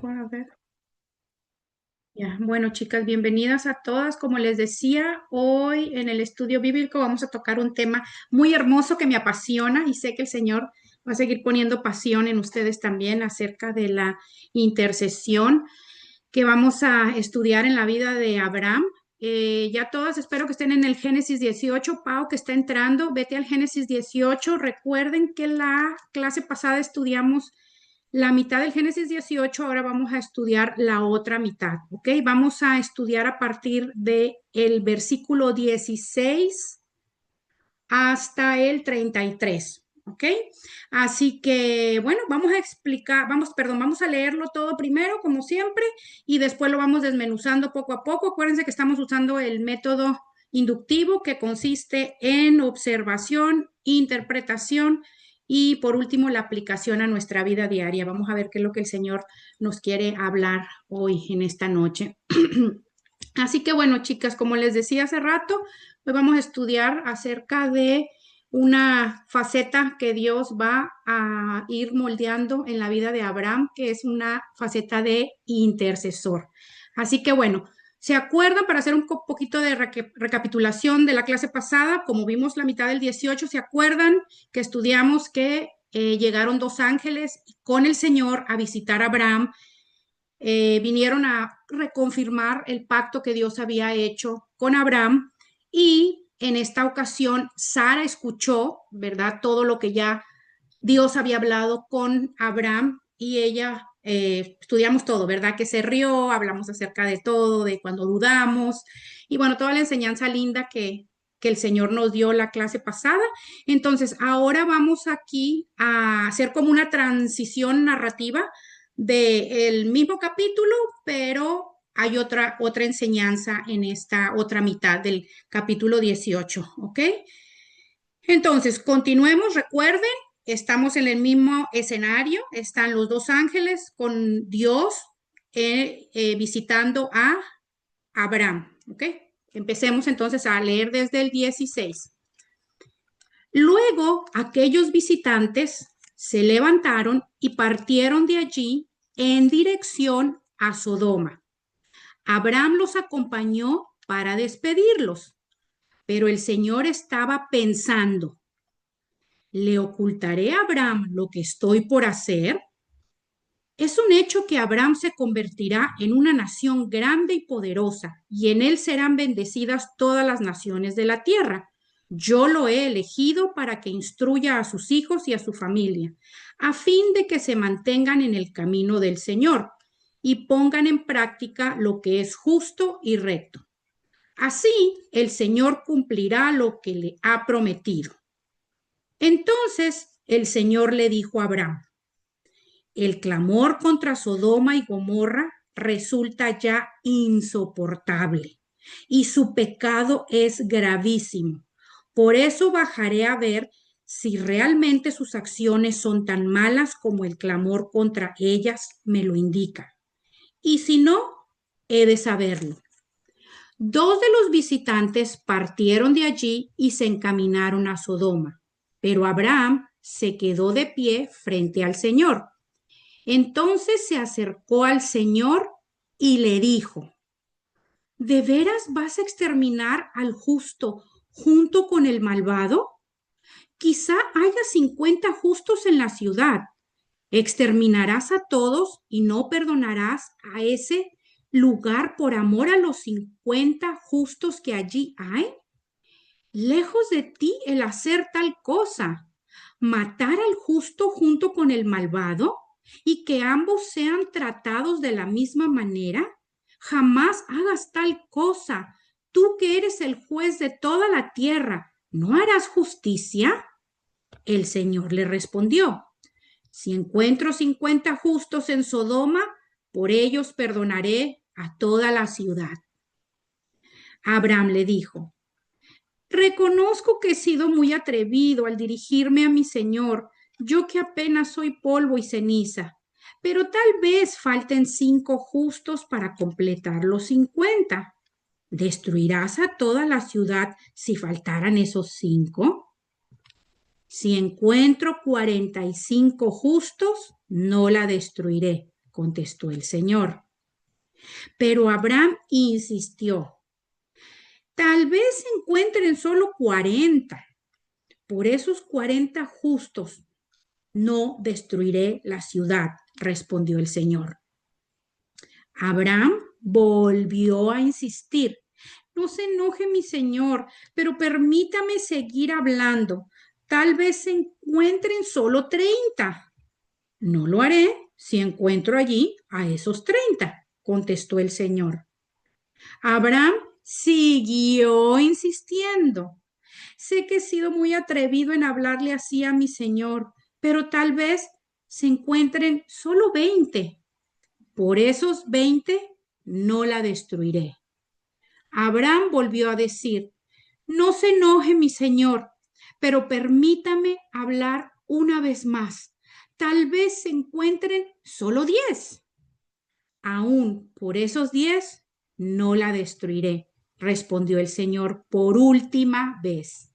mejor, a ver. Ya, bueno, chicas, bienvenidas a todas. Como les decía, hoy en el estudio bíblico vamos a tocar un tema muy hermoso que me apasiona y sé que el Señor va a seguir poniendo pasión en ustedes también acerca de la intercesión que vamos a estudiar en la vida de Abraham. Ya todas espero que estén en el Génesis 18. Pau, que está entrando, vete al Génesis 18. Recuerden que la clase pasada estudiamos la mitad del Génesis 18, ahora vamos a estudiar la otra mitad, ¿ok? Vamos a estudiar a partir de el versículo 16 hasta el 33, ¿ok? Así que, bueno, vamos a explicar, vamos a leerlo todo primero, como siempre, y después lo vamos desmenuzando poco a poco. Acuérdense que estamos usando el método inductivo, que consiste en observación, interpretación y, por último, la aplicación a nuestra vida diaria. Vamos a ver qué es lo que el Señor nos quiere hablar hoy en esta noche. Así que bueno, chicas, como les decía hace rato, hoy vamos a estudiar acerca de una faceta que Dios va a ir moldeando en la vida de Abraham, que es una faceta de intercesor. Así que bueno, ¿se acuerdan? Para hacer un poquito de recapitulación de la clase pasada, como vimos la mitad del 18, ¿se acuerdan que estudiamos que llegaron dos ángeles con el Señor a visitar a Abraham? Vinieron a reconfirmar el pacto que Dios había hecho con Abraham y en esta ocasión Sara escuchó, ¿verdad? Todo lo que ya Dios había hablado con Abraham y ella, estudiamos todo, ¿verdad? Que se rió, hablamos acerca de todo, de cuando dudamos y bueno, toda la enseñanza linda que el Señor nos dio la clase pasada. Entonces, ahora vamos aquí a hacer como una transición narrativa del mismo capítulo, pero hay otra enseñanza en esta otra mitad del capítulo 18, ¿ok? Entonces, continuemos, recuerden, estamos en el mismo escenario, están los dos ángeles con Dios visitando a Abraham, ¿ok? Empecemos entonces a leer desde el 16. Luego, aquellos visitantes se levantaron y partieron de allí en dirección a Sodoma. Abraham los acompañó para despedirlos, pero el Señor estaba pensando, ¿le ocultaré a Abraham lo que estoy por hacer? Es un hecho que Abraham se convertirá en una nación grande y poderosa, y en él serán bendecidas todas las naciones de la tierra. Yo lo he elegido para que instruya a sus hijos y a su familia, a fin de que se mantengan en el camino del Señor y pongan en práctica lo que es justo y recto. Así el Señor cumplirá lo que le ha prometido. Entonces el Señor le dijo a Abraham, el clamor contra Sodoma y Gomorra resulta ya insoportable y su pecado es gravísimo. Por eso bajaré a ver si realmente sus acciones son tan malas como el clamor contra ellas me lo indica. Y si no, he de saberlo. Dos de los visitantes partieron de allí y se encaminaron a Sodoma, pero Abraham se quedó de pie frente al Señor. Entonces se acercó al Señor y le dijo, ¿de veras vas a exterminar al justo junto con el malvado? Quizá haya 50 justos en la ciudad. ¿Exterminarás a todos y no perdonarás a ese lugar por amor a los 50 justos que allí hay? Lejos de ti el hacer tal cosa, matar al justo junto con el malvado y que ambos sean tratados de la misma manera. Jamás hagas tal cosa. Tú que eres el juez de toda la tierra, ¿no harás justicia? El Señor le respondió, si encuentro 50 justos en Sodoma, por ellos perdonaré a toda la ciudad. Abraham le dijo, reconozco que he sido muy atrevido al dirigirme a mi Señor, yo que apenas soy polvo y ceniza, pero tal vez falten 5 justos para completar los 50. ¿Destruirás a toda la ciudad si faltaran esos 5? Si encuentro 45 justos, no la destruiré, contestó el Señor. Pero Abraham insistió. Tal vez se encuentren solo 40. Por esos 40 justos no destruiré la ciudad, respondió el Señor. Abraham volvió a insistir. No se enoje, mi señor, pero permítame seguir hablando. Tal vez se encuentren solo 30. No lo haré si encuentro allí a esos 30, contestó el señor. Abraham siguió insistiendo. Sé que he sido muy atrevido en hablarle así a mi señor, pero tal vez se encuentren solo 20. Por esos 20 no la destruiré. Abraham volvió a decir, no se enoje, mi señor, pero permítame hablar una vez más. Tal vez se encuentren solo 10. Aún por esos 10 no la destruiré, respondió el Señor por última vez.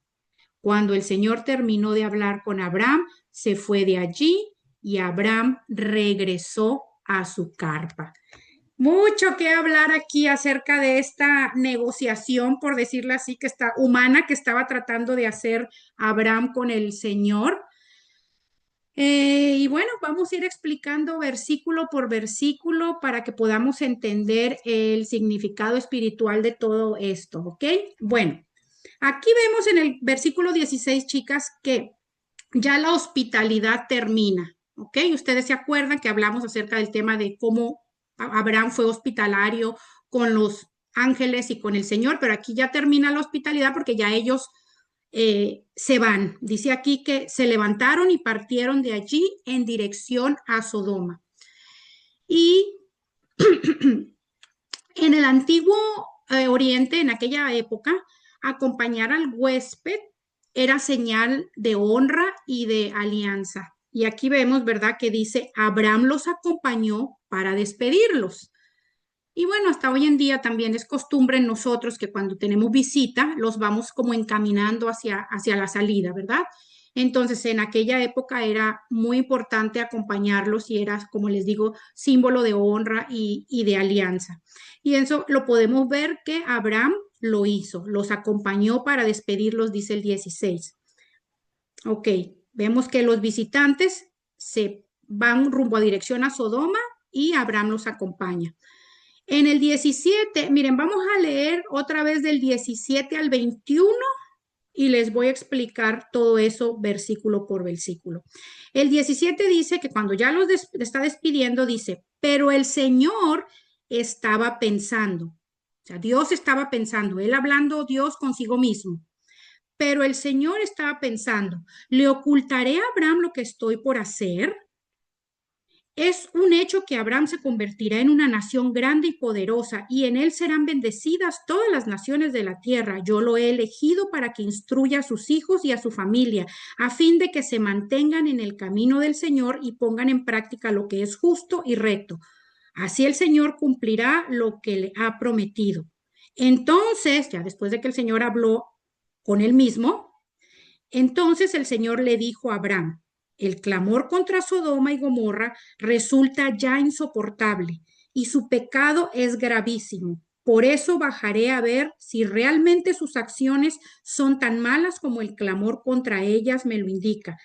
Cuando el Señor terminó de hablar con Abraham, se fue de allí y Abraham regresó a su carpa. Mucho que hablar aquí acerca de esta negociación, por decirlo así, que está humana, que estaba tratando de hacer Abraham con el Señor. Y bueno, vamos a ir explicando versículo por versículo para que podamos entender el significado espiritual de todo esto, ¿ok? Bueno, aquí vemos en el versículo 16, chicas, que ya la hospitalidad termina, ¿ok? Ustedes se acuerdan que hablamos acerca del tema de cómo Abraham fue hospitalario con los ángeles y con el Señor, pero aquí ya termina la hospitalidad porque ya ellos se van. Dice aquí que se levantaron y partieron de allí en dirección a Sodoma. Y en el antiguo Oriente, en aquella época, acompañar al huésped era señal de honra y de alianza. Y aquí vemos, ¿verdad?, que dice, Abraham los acompañó para despedirlos. Y bueno, hasta hoy en día también es costumbre en nosotros que cuando tenemos visita, los vamos como encaminando hacia la salida, ¿verdad? Entonces, en aquella época era muy importante acompañarlos y era, como les digo, símbolo de honra y de alianza. Y eso lo podemos ver que Abraham lo hizo, los acompañó para despedirlos, dice el 16. Ok, vemos que los visitantes se van rumbo a dirección a Sodoma y Abraham los acompaña. En el 17, miren, vamos a leer otra vez del 17 al 21 y les voy a explicar todo eso versículo por versículo. El 17 dice que cuando ya los está despidiendo, dice, pero el Señor estaba pensando, o sea, Dios estaba pensando, él hablando Dios consigo mismo, pero el Señor estaba pensando, ¿le ocultaré a Abraham lo que estoy por hacer? Es un hecho que Abraham se convertirá en una nación grande y poderosa, y en él serán bendecidas todas las naciones de la tierra. Yo lo he elegido para que instruya a sus hijos y a su familia, a fin de que se mantengan en el camino del Señor y pongan en práctica lo que es justo y recto. Así el Señor cumplirá lo que le ha prometido. Entonces, ya después de que el Señor habló con él mismo, entonces el Señor le dijo a Abraham, el clamor contra Sodoma y Gomorra resulta ya insoportable y su pecado es gravísimo. Por eso bajaré a ver si realmente sus acciones son tan malas como el clamor contra ellas me lo indica.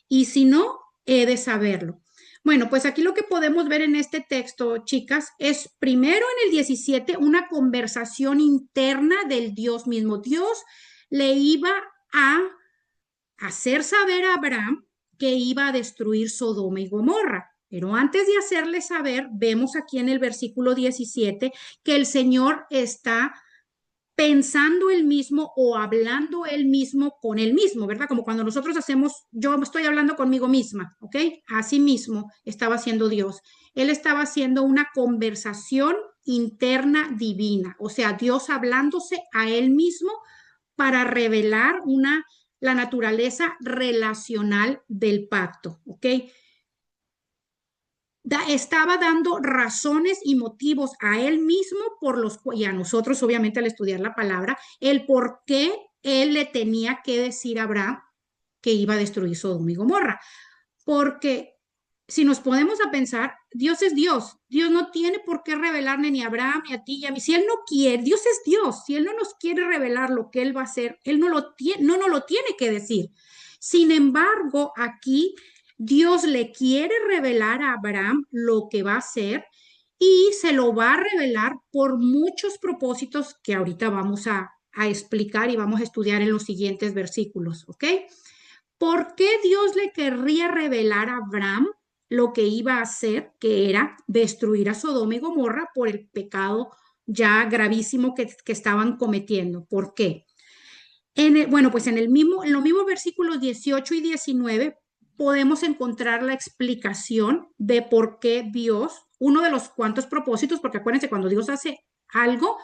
Y si no, he de saberlo. Bueno, pues aquí lo que podemos ver en este texto, chicas, es primero en el 17 una conversación interna del Dios mismo. Dios le iba a hacer saber a Abraham que iba a destruir Sodoma y Gomorra. Pero antes de hacerle saber, vemos aquí en el versículo 17 que el Señor está pensando él mismo o hablando él mismo con él mismo, ¿verdad? Como cuando nosotros hacemos, yo estoy hablando conmigo misma, ¿ok? Así mismo estaba haciendo Dios. Él estaba haciendo una conversación interna divina, o sea, Dios hablándose a él mismo para revelar la naturaleza relacional del pacto, ¿ok? Estaba dando razones y motivos a él mismo y a nosotros, obviamente, al estudiar la palabra, el por qué él le tenía que decir a Abraham que iba a destruir Sodoma y Gomorra. Porque si nos podemos a pensar, Dios es Dios. Dios no tiene por qué revelarle ni a Abraham, ni a ti, ni a mí. Si Él no quiere, Dios es Dios. Si Él no nos quiere revelar lo que Él va a hacer, Él no nos lo tiene que decir. Sin embargo, aquí Dios le quiere revelar a Abraham lo que va a hacer y se lo va a revelar por muchos propósitos que ahorita vamos a explicar y vamos a estudiar en los siguientes versículos, ¿ok? ¿Por qué Dios le querría revelar a Abraham lo que iba a hacer, que era destruir a Sodoma y Gomorra por el pecado ya gravísimo que estaban cometiendo? ¿Por qué? Bueno, pues en los mismos versículos 18 y 19 podemos encontrar la explicación de por qué Dios, uno de los cuantos propósitos, porque acuérdense, cuando Dios hace algo,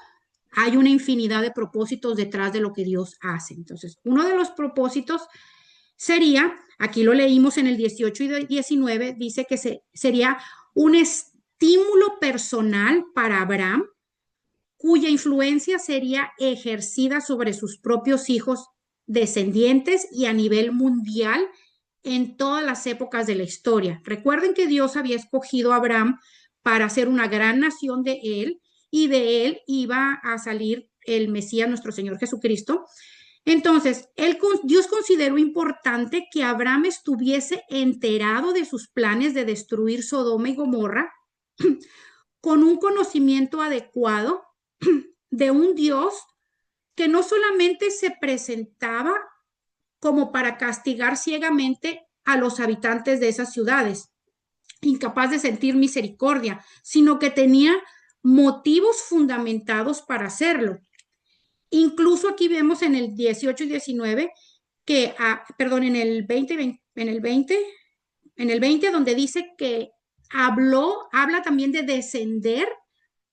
hay una infinidad de propósitos detrás de lo que Dios hace. Entonces, uno de los propósitos sería, aquí lo leímos en el 18 y 19, dice que sería un estímulo personal para Abraham, cuya influencia sería ejercida sobre sus propios hijos descendientes y a nivel mundial en todas las épocas de la historia. Recuerden que Dios había escogido a Abraham para hacer una gran nación de él y de él iba a salir el Mesías, nuestro Señor Jesucristo. Entonces, Dios consideró importante que Abraham estuviese enterado de sus planes de destruir Sodoma y Gomorra con un conocimiento adecuado de un Dios que no solamente se presentaba como para castigar ciegamente a los habitantes de esas ciudades, incapaz de sentir misericordia, sino que tenía motivos fundamentados para hacerlo. Incluso aquí vemos en el 18 y 19 que, perdón, en el 20, donde dice que habla también de descender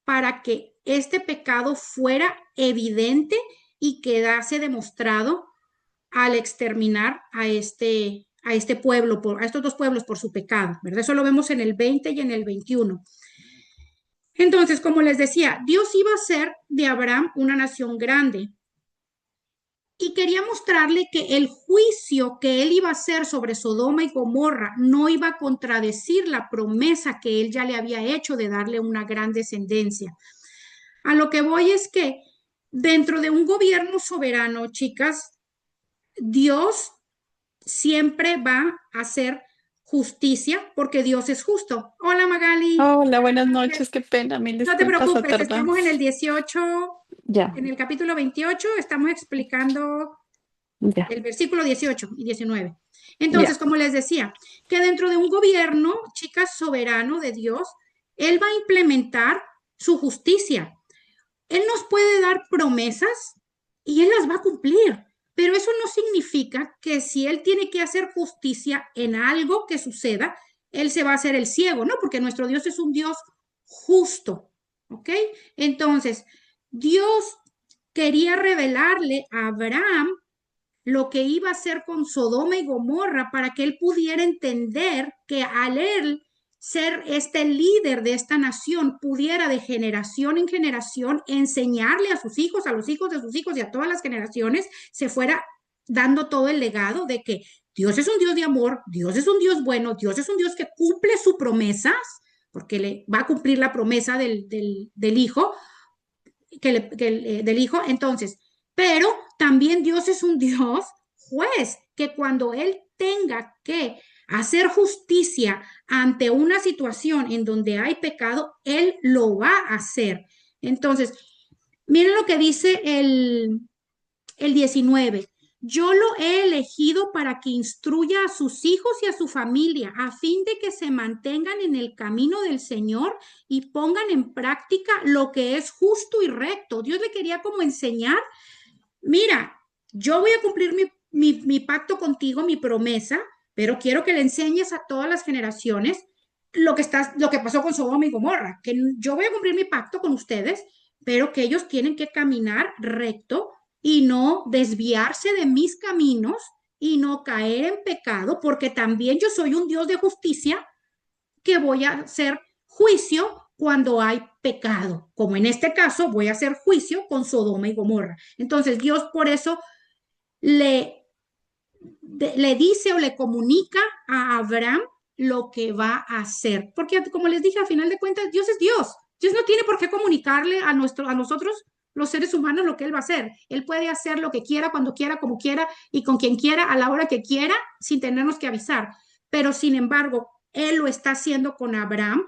para que este pecado fuera evidente y quedase demostrado al exterminar a este pueblo, a estos dos pueblos por su pecado, ¿verdad? Eso lo vemos en el 20 y en el 21. Entonces, como les decía, Dios iba a hacer de Abraham una nación grande y quería mostrarle que el juicio que él iba a hacer sobre Sodoma y Gomorra no iba a contradecir la promesa que él ya le había hecho de darle una gran descendencia. A lo que voy es que dentro de un gobierno soberano, chicas, Dios siempre va a hacer justicia porque Dios es justo. Hola Magali. Hola, buenas noches, qué pena, mil No te disculpas la preocupes, estamos en el tardanza. 18, Ya, en el capítulo 28, estamos explicando ya, el versículo 18 y 19. Entonces, ya. como les decía, que dentro de un gobierno, chicas, soberano de Dios, Él va a implementar su justicia. Él nos puede dar promesas y Él las va a cumplir, pero eso no significa que si Él tiene que hacer justicia en algo que suceda, Él se va a hacer el ciego, ¿no? Porque nuestro Dios es un Dios justo, ¿ok? Entonces, Dios quería revelarle a Abraham lo que iba a hacer con Sodoma y Gomorra para que él pudiera entender que al él ser este líder de esta nación, pudiera de generación en generación enseñarle a sus hijos, a los hijos de sus hijos y a todas las generaciones, se fuera dando todo el legado de que Dios es un Dios de amor, Dios es un Dios bueno, Dios es un Dios que cumple sus promesas, porque le va a cumplir la promesa del hijo, del hijo. Entonces, pero también Dios es un Dios juez, que cuando Él tenga que hacer justicia ante una situación en donde hay pecado, Él lo va a hacer. Entonces, miren lo que dice el 19. Yo lo he elegido para que instruya a sus hijos y a su familia, a fin de que se mantengan en el camino del Señor y pongan en práctica lo que es justo y recto. Dios le quería como enseñar, mira, yo voy a cumplir mi pacto contigo, mi promesa, pero quiero que le enseñes a todas las generaciones lo que pasó con Sodoma y Gomorra, que yo voy a cumplir mi pacto con ustedes, pero que ellos tienen que caminar recto y no desviarse de mis caminos y no caer en pecado, porque también yo soy un Dios de justicia que voy a hacer juicio cuando hay pecado, como en este caso voy a hacer juicio con Sodoma y Gomorra. Entonces Dios por eso le, le dice o le comunica a Abraham lo que va a hacer. Porque como les dije, a final de cuentas, Dios es Dios. Dios no tiene por qué comunicarle a nosotros, los seres humanos, lo que Él va a hacer. Él puede hacer lo que quiera, cuando quiera, como quiera y con quien quiera, a la hora que quiera, sin tenernos que avisar. Pero sin embargo, Él lo está haciendo con Abraham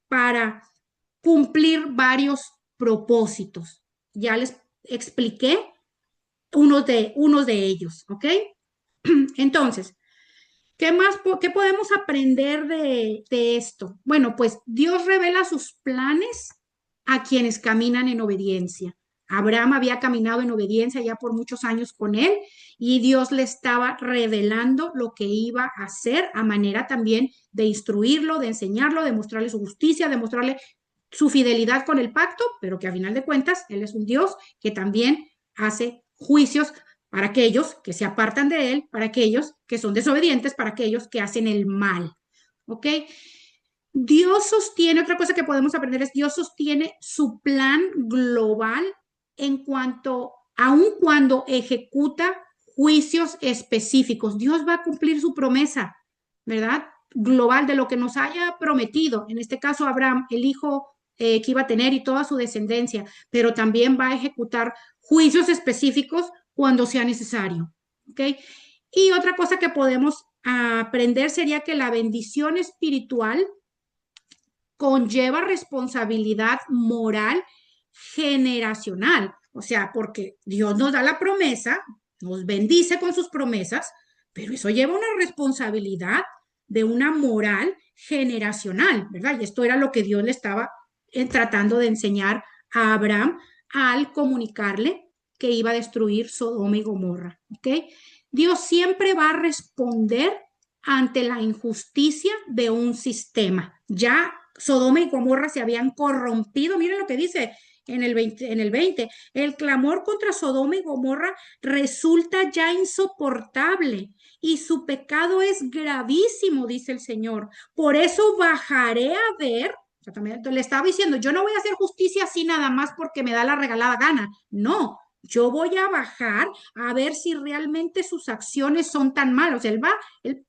para cumplir varios propósitos. Ya les expliqué unos de ellos, ¿ok? Entonces, ¿qué más, qué podemos aprender de esto? Bueno, pues Dios revela sus planes a quienes caminan en obediencia. Abraham había caminado en obediencia ya por muchos años con él y Dios le estaba revelando lo que iba a hacer a manera también de instruirlo, de enseñarlo, de mostrarle su justicia, de mostrarle su fidelidad con el pacto, pero que a final de cuentas Él es un Dios que también hace juicios para aquellos que se apartan de Él, para aquellos que son desobedientes, para aquellos que hacen el mal. ¿Ok? Dios sostiene, otra cosa que podemos aprender es, Dios sostiene su plan global en cuanto, aun cuando ejecuta juicios específicos. Dios va a cumplir su promesa, ¿verdad? Global de lo que nos haya prometido. En este caso, Abraham, el hijo que iba a tener y toda su descendencia, pero también va a ejecutar juicios específicos cuando sea necesario. ¿Ok? Y otra cosa que podemos aprender sería que la bendición espiritual conlleva responsabilidad moral generacional. O sea, porque Dios nos da la promesa, nos bendice con sus promesas, pero eso lleva una responsabilidad de una moral generacional, ¿verdad? Y esto era lo que Dios le estaba tratando de enseñar a Abraham al comunicarle que iba a destruir Sodoma y Gomorra, ¿ok? Dios siempre va a responder ante la injusticia de un sistema. Ya Sodoma y Gomorra se habían corrompido. Miren lo que dice en el 20. El clamor contra Sodoma y Gomorra resulta ya insoportable y su pecado es gravísimo, dice el Señor. Por eso bajaré a ver. O sea, también le estaba diciendo, yo no voy a hacer justicia así nada más porque me da la regalada gana. No, yo voy a bajar a ver si realmente sus acciones son tan malas. Él va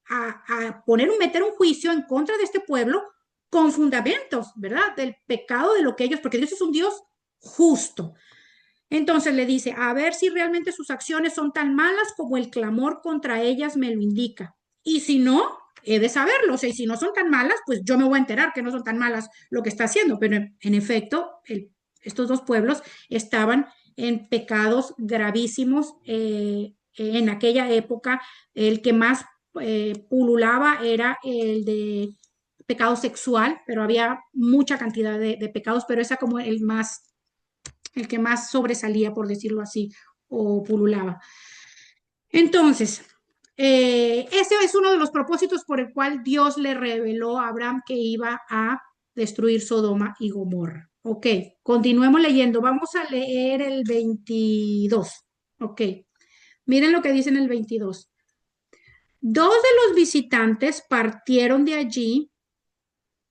a meter un juicio en contra de este pueblo con fundamentos, ¿verdad? Del pecado de lo que ellos, porque Dios es un Dios justo. Entonces le dice, a ver si realmente sus acciones son tan malas como el clamor contra ellas me lo indica. Y si no, he de saberlo. O sea, y si no son tan malas, pues yo me voy a enterar que no son tan malas lo que está haciendo. Pero en efecto, estos dos pueblos estaban en pecados gravísimos. En aquella época, el que más pululaba era el de pecado sexual, pero había mucha cantidad de pecados, pero esa como el que más sobresalía, por decirlo así, o pululaba. Entonces, ese es uno de los propósitos por el cual Dios le reveló a Abraham que iba a destruir Sodoma y Gomorra. Ok, continuemos leyendo. Vamos a leer el 22. Ok, miren lo que dice en el 22. Dos de los visitantes partieron de allí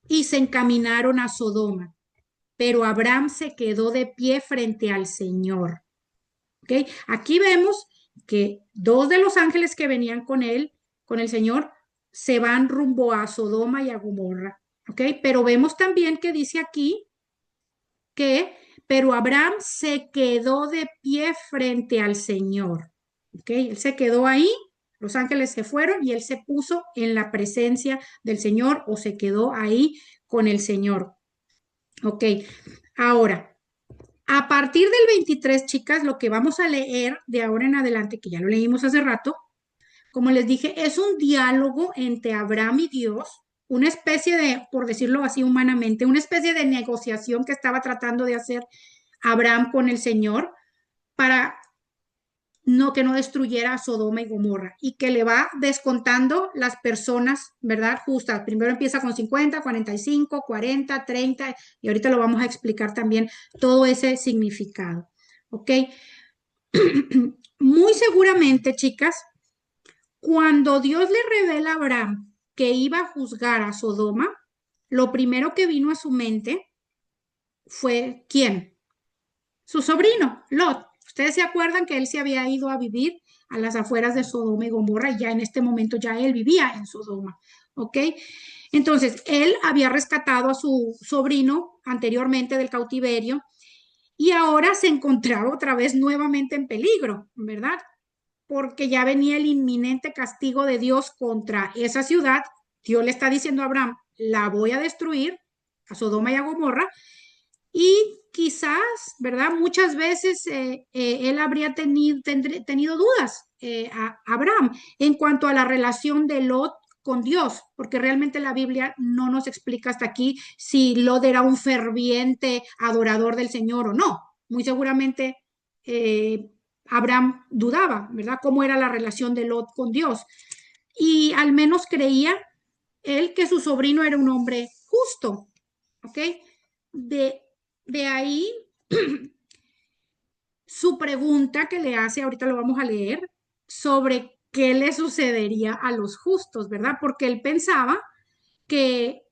y se encaminaron a Sodoma, pero Abraham se quedó de pie frente al Señor. ¿Ok? Aquí vemos que dos de los ángeles que venían con él, con el Señor, se van rumbo a Sodoma y a Gomorra. ¿Ok? Pero vemos también que dice aquí que, pero Abraham se quedó de pie frente al Señor. ¿Ok? Él se quedó ahí, los ángeles se fueron y él se puso en la presencia del Señor o se quedó ahí con el Señor. Ok, ahora, a partir del 23, chicas, lo que vamos a leer de ahora en adelante, que ya lo leímos hace rato, como les dije, es un diálogo entre Abraham y Dios, una especie de, por decirlo así humanamente, una especie de negociación que estaba tratando de hacer Abraham con el Señor para no que no destruyera a Sodoma y Gomorra y que le va descontando las personas, ¿verdad? Justas. Primero empieza con 50, 45, 40, 30 y ahorita lo vamos a explicar también todo ese significado. ¿Ok? Muy seguramente, chicas, cuando Dios le revela a Abraham que iba a juzgar a Sodoma, lo primero que vino a su mente fue ¿quién? Su sobrino, Lot. Ustedes se acuerdan que él se había ido a vivir a las afueras de Sodoma y Gomorra y ya en este momento ya él vivía en Sodoma. ¿ok? Entonces, él había rescatado a su sobrino anteriormente del cautiverio y ahora se encontraba otra vez nuevamente en peligro, ¿verdad? Porque ya venía el inminente castigo de Dios contra esa ciudad. Dios le está diciendo a Abraham, la voy a destruir, a Sodoma y a Gomorra, y quizás, ¿verdad? Muchas veces él habría tenido dudas, a Abraham, en cuanto a la relación de Lot con Dios, porque realmente la Biblia no nos explica hasta aquí si Lot era un ferviente adorador del Señor o no. Muy seguramente Abraham dudaba, ¿verdad? ¿Cómo era la relación de Lot con Dios? Y al menos creía él que su sobrino era un hombre justo, ¿ok? De, de ahí su pregunta que le hace, ahorita lo vamos a leer, sobre qué le sucedería a los justos, ¿verdad? Porque él pensaba que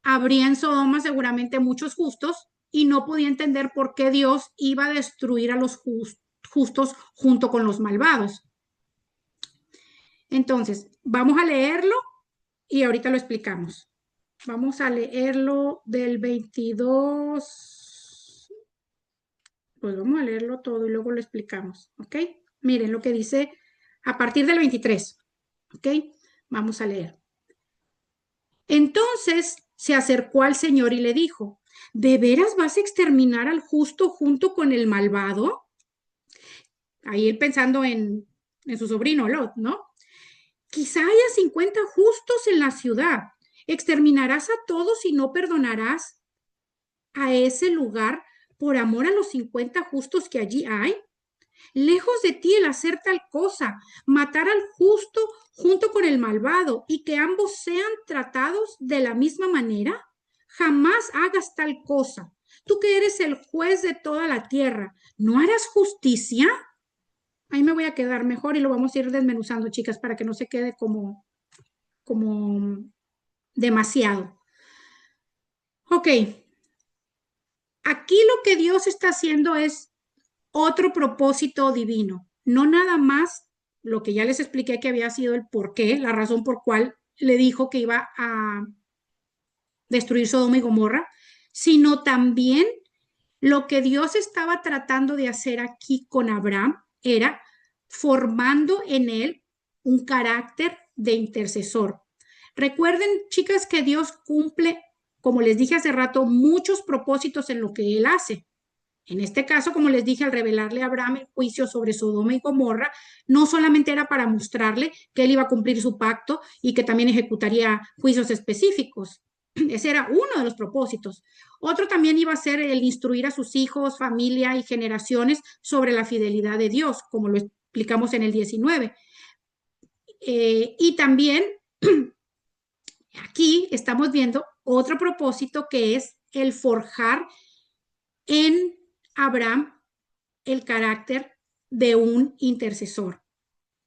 habría en Sodoma seguramente muchos justos y no podía entender por qué Dios iba a destruir a los justos junto con los malvados. Entonces, vamos a leerlo y ahorita lo explicamos. Vamos a leerlo del 22. Pues vamos a leerlo todo y luego lo explicamos, ¿ok? Miren lo que dice a partir del 23, ¿ok? Vamos a leer. Entonces se acercó al Señor y le dijo, ¿de veras vas a exterminar al justo junto con el malvado? Ahí él pensando en su sobrino Lot, ¿no? Quizá haya 50 justos en la ciudad. ¿Exterminarás a todos y no perdonarás a ese lugar por amor a los 50 justos que allí hay? Lejos de ti el hacer tal cosa, matar al justo junto con el malvado y que ambos sean tratados de la misma manera. Jamás hagas tal cosa. Tú que eres el juez de toda la tierra, ¿no harás justicia? Ahí me voy a quedar mejor y lo vamos a ir desmenuzando, chicas, para que no se quede como demasiado. Ok, aquí lo que Dios está haciendo es otro propósito divino, no nada más lo que ya les expliqué que había sido el por qué, la razón por cual le dijo que iba a destruir Sodoma y Gomorra, sino también lo que Dios estaba tratando de hacer aquí con Abraham era formando en él un carácter de intercesor. Recuerden, chicas, que Dios cumple, como les dije hace rato, muchos propósitos en lo que él hace. En este caso, como les dije, al revelarle a Abraham el juicio sobre Sodoma y Gomorra, no solamente era para mostrarle que él iba a cumplir su pacto y que también ejecutaría juicios específicos. Ese era uno de los propósitos. Otro también iba a ser el instruir a sus hijos, familia y generaciones sobre la fidelidad de Dios, como lo explicamos en el 19. Y también aquí estamos viendo otro propósito que es el forjar en Abraham el carácter de un intercesor.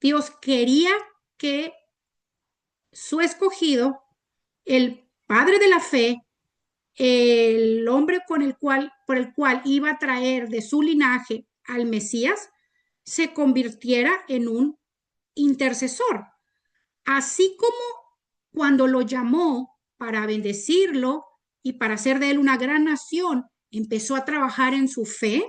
Dios quería que su escogido, el padre de la fe, el hombre por el cual iba a traer de su linaje al Mesías, se convirtiera en un intercesor. Así como cuando lo llamó para bendecirlo y para hacer de él una gran nación, empezó a trabajar en su fe,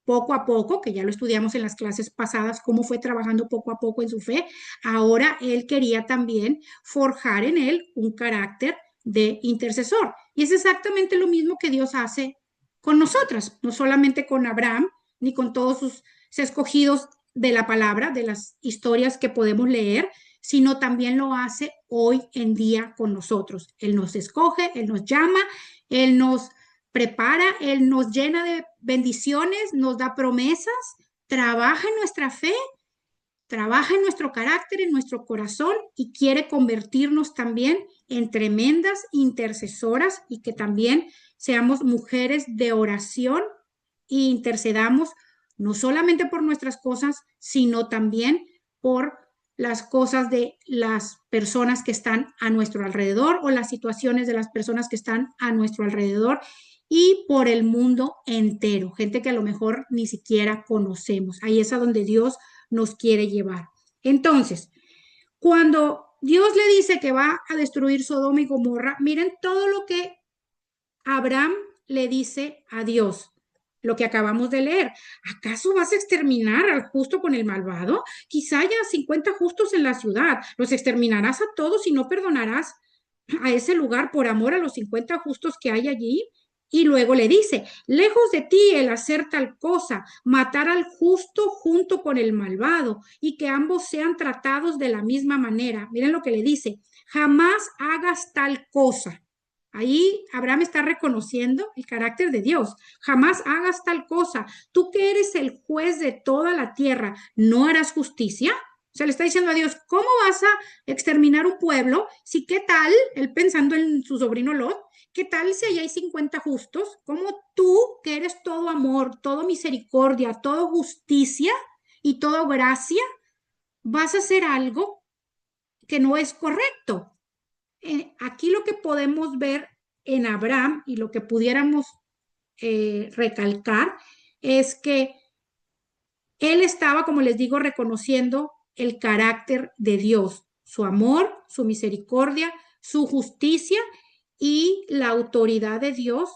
poco a poco, que ya lo estudiamos en las clases pasadas, cómo fue trabajando poco a poco en su fe, ahora él quería también forjar en él un carácter de intercesor. Y es exactamente lo mismo que Dios hace con nosotras, no solamente con Abraham, ni con todos sus escogidos de la palabra, de las historias que podemos leer, sino también lo hace hoy en día con nosotros. Él nos escoge, Él nos llama, Él nos prepara, Él nos llena de bendiciones, nos da promesas, trabaja en nuestra fe, trabaja en nuestro carácter, en nuestro corazón y quiere convertirnos también en tremendas intercesoras y que también seamos mujeres de oración e intercedamos no solamente por nuestras cosas, sino también por las cosas de las personas que están a nuestro alrededor o las situaciones de las personas que están a nuestro alrededor y por el mundo entero, gente que a lo mejor ni siquiera conocemos. Ahí es a donde Dios nos quiere llevar. Entonces, cuando Dios le dice que va a destruir Sodoma y Gomorra. Miren todo lo que Abraham le dice a Dios, lo que acabamos de leer. ¿Acaso vas a exterminar al justo con el malvado? Quizá haya 50 justos en la ciudad. ¿Los exterminarás a todos y no perdonarás a ese lugar por amor a los 50 justos que hay allí? Y luego le dice, lejos de ti el hacer tal cosa, matar al justo junto con el malvado y que ambos sean tratados de la misma manera. Miren lo que le dice, jamás hagas tal cosa. Ahí Abraham está reconociendo el carácter de Dios. Jamás hagas tal cosa. Tú que eres el juez de toda la tierra, ¿no harás justicia? O sea, le está diciendo a Dios, ¿cómo vas a exterminar un pueblo? Si qué tal, él pensando en su sobrino Lot, ¿qué tal si allá hay 50 justos? ¿Cómo tú, que eres todo amor, todo misericordia, todo justicia y todo gracia, vas a hacer algo que no es correcto? Aquí lo que podemos ver en Abraham y lo que pudiéramos recalcar es que él estaba, como les digo, reconociendo el carácter de Dios, su amor, su misericordia, su justicia y la autoridad de Dios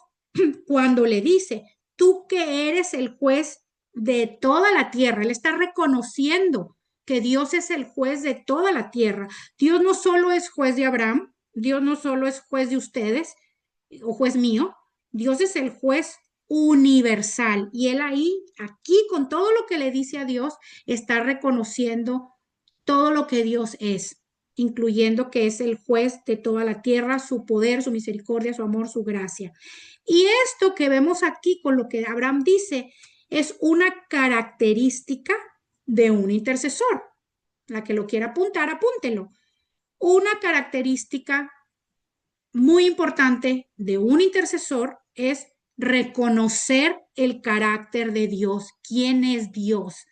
cuando le dice, tú que eres el juez de toda la tierra. Él está reconociendo que Dios es el juez de toda la tierra. Dios no solo es juez de Abraham, Dios no solo es juez de ustedes o juez mío, Dios es el juez universal. Y él ahí, aquí, con todo lo que le dice a Dios, está reconociendo todo lo que Dios es, incluyendo que es el juez de toda la tierra, su poder, su misericordia, su amor, su gracia. Y esto que vemos aquí con lo que Abraham dice es una característica de un intercesor. La que lo quiera apuntar, apúntelo. Una característica muy importante de un intercesor es reconocer el carácter de Dios, quién es Dios.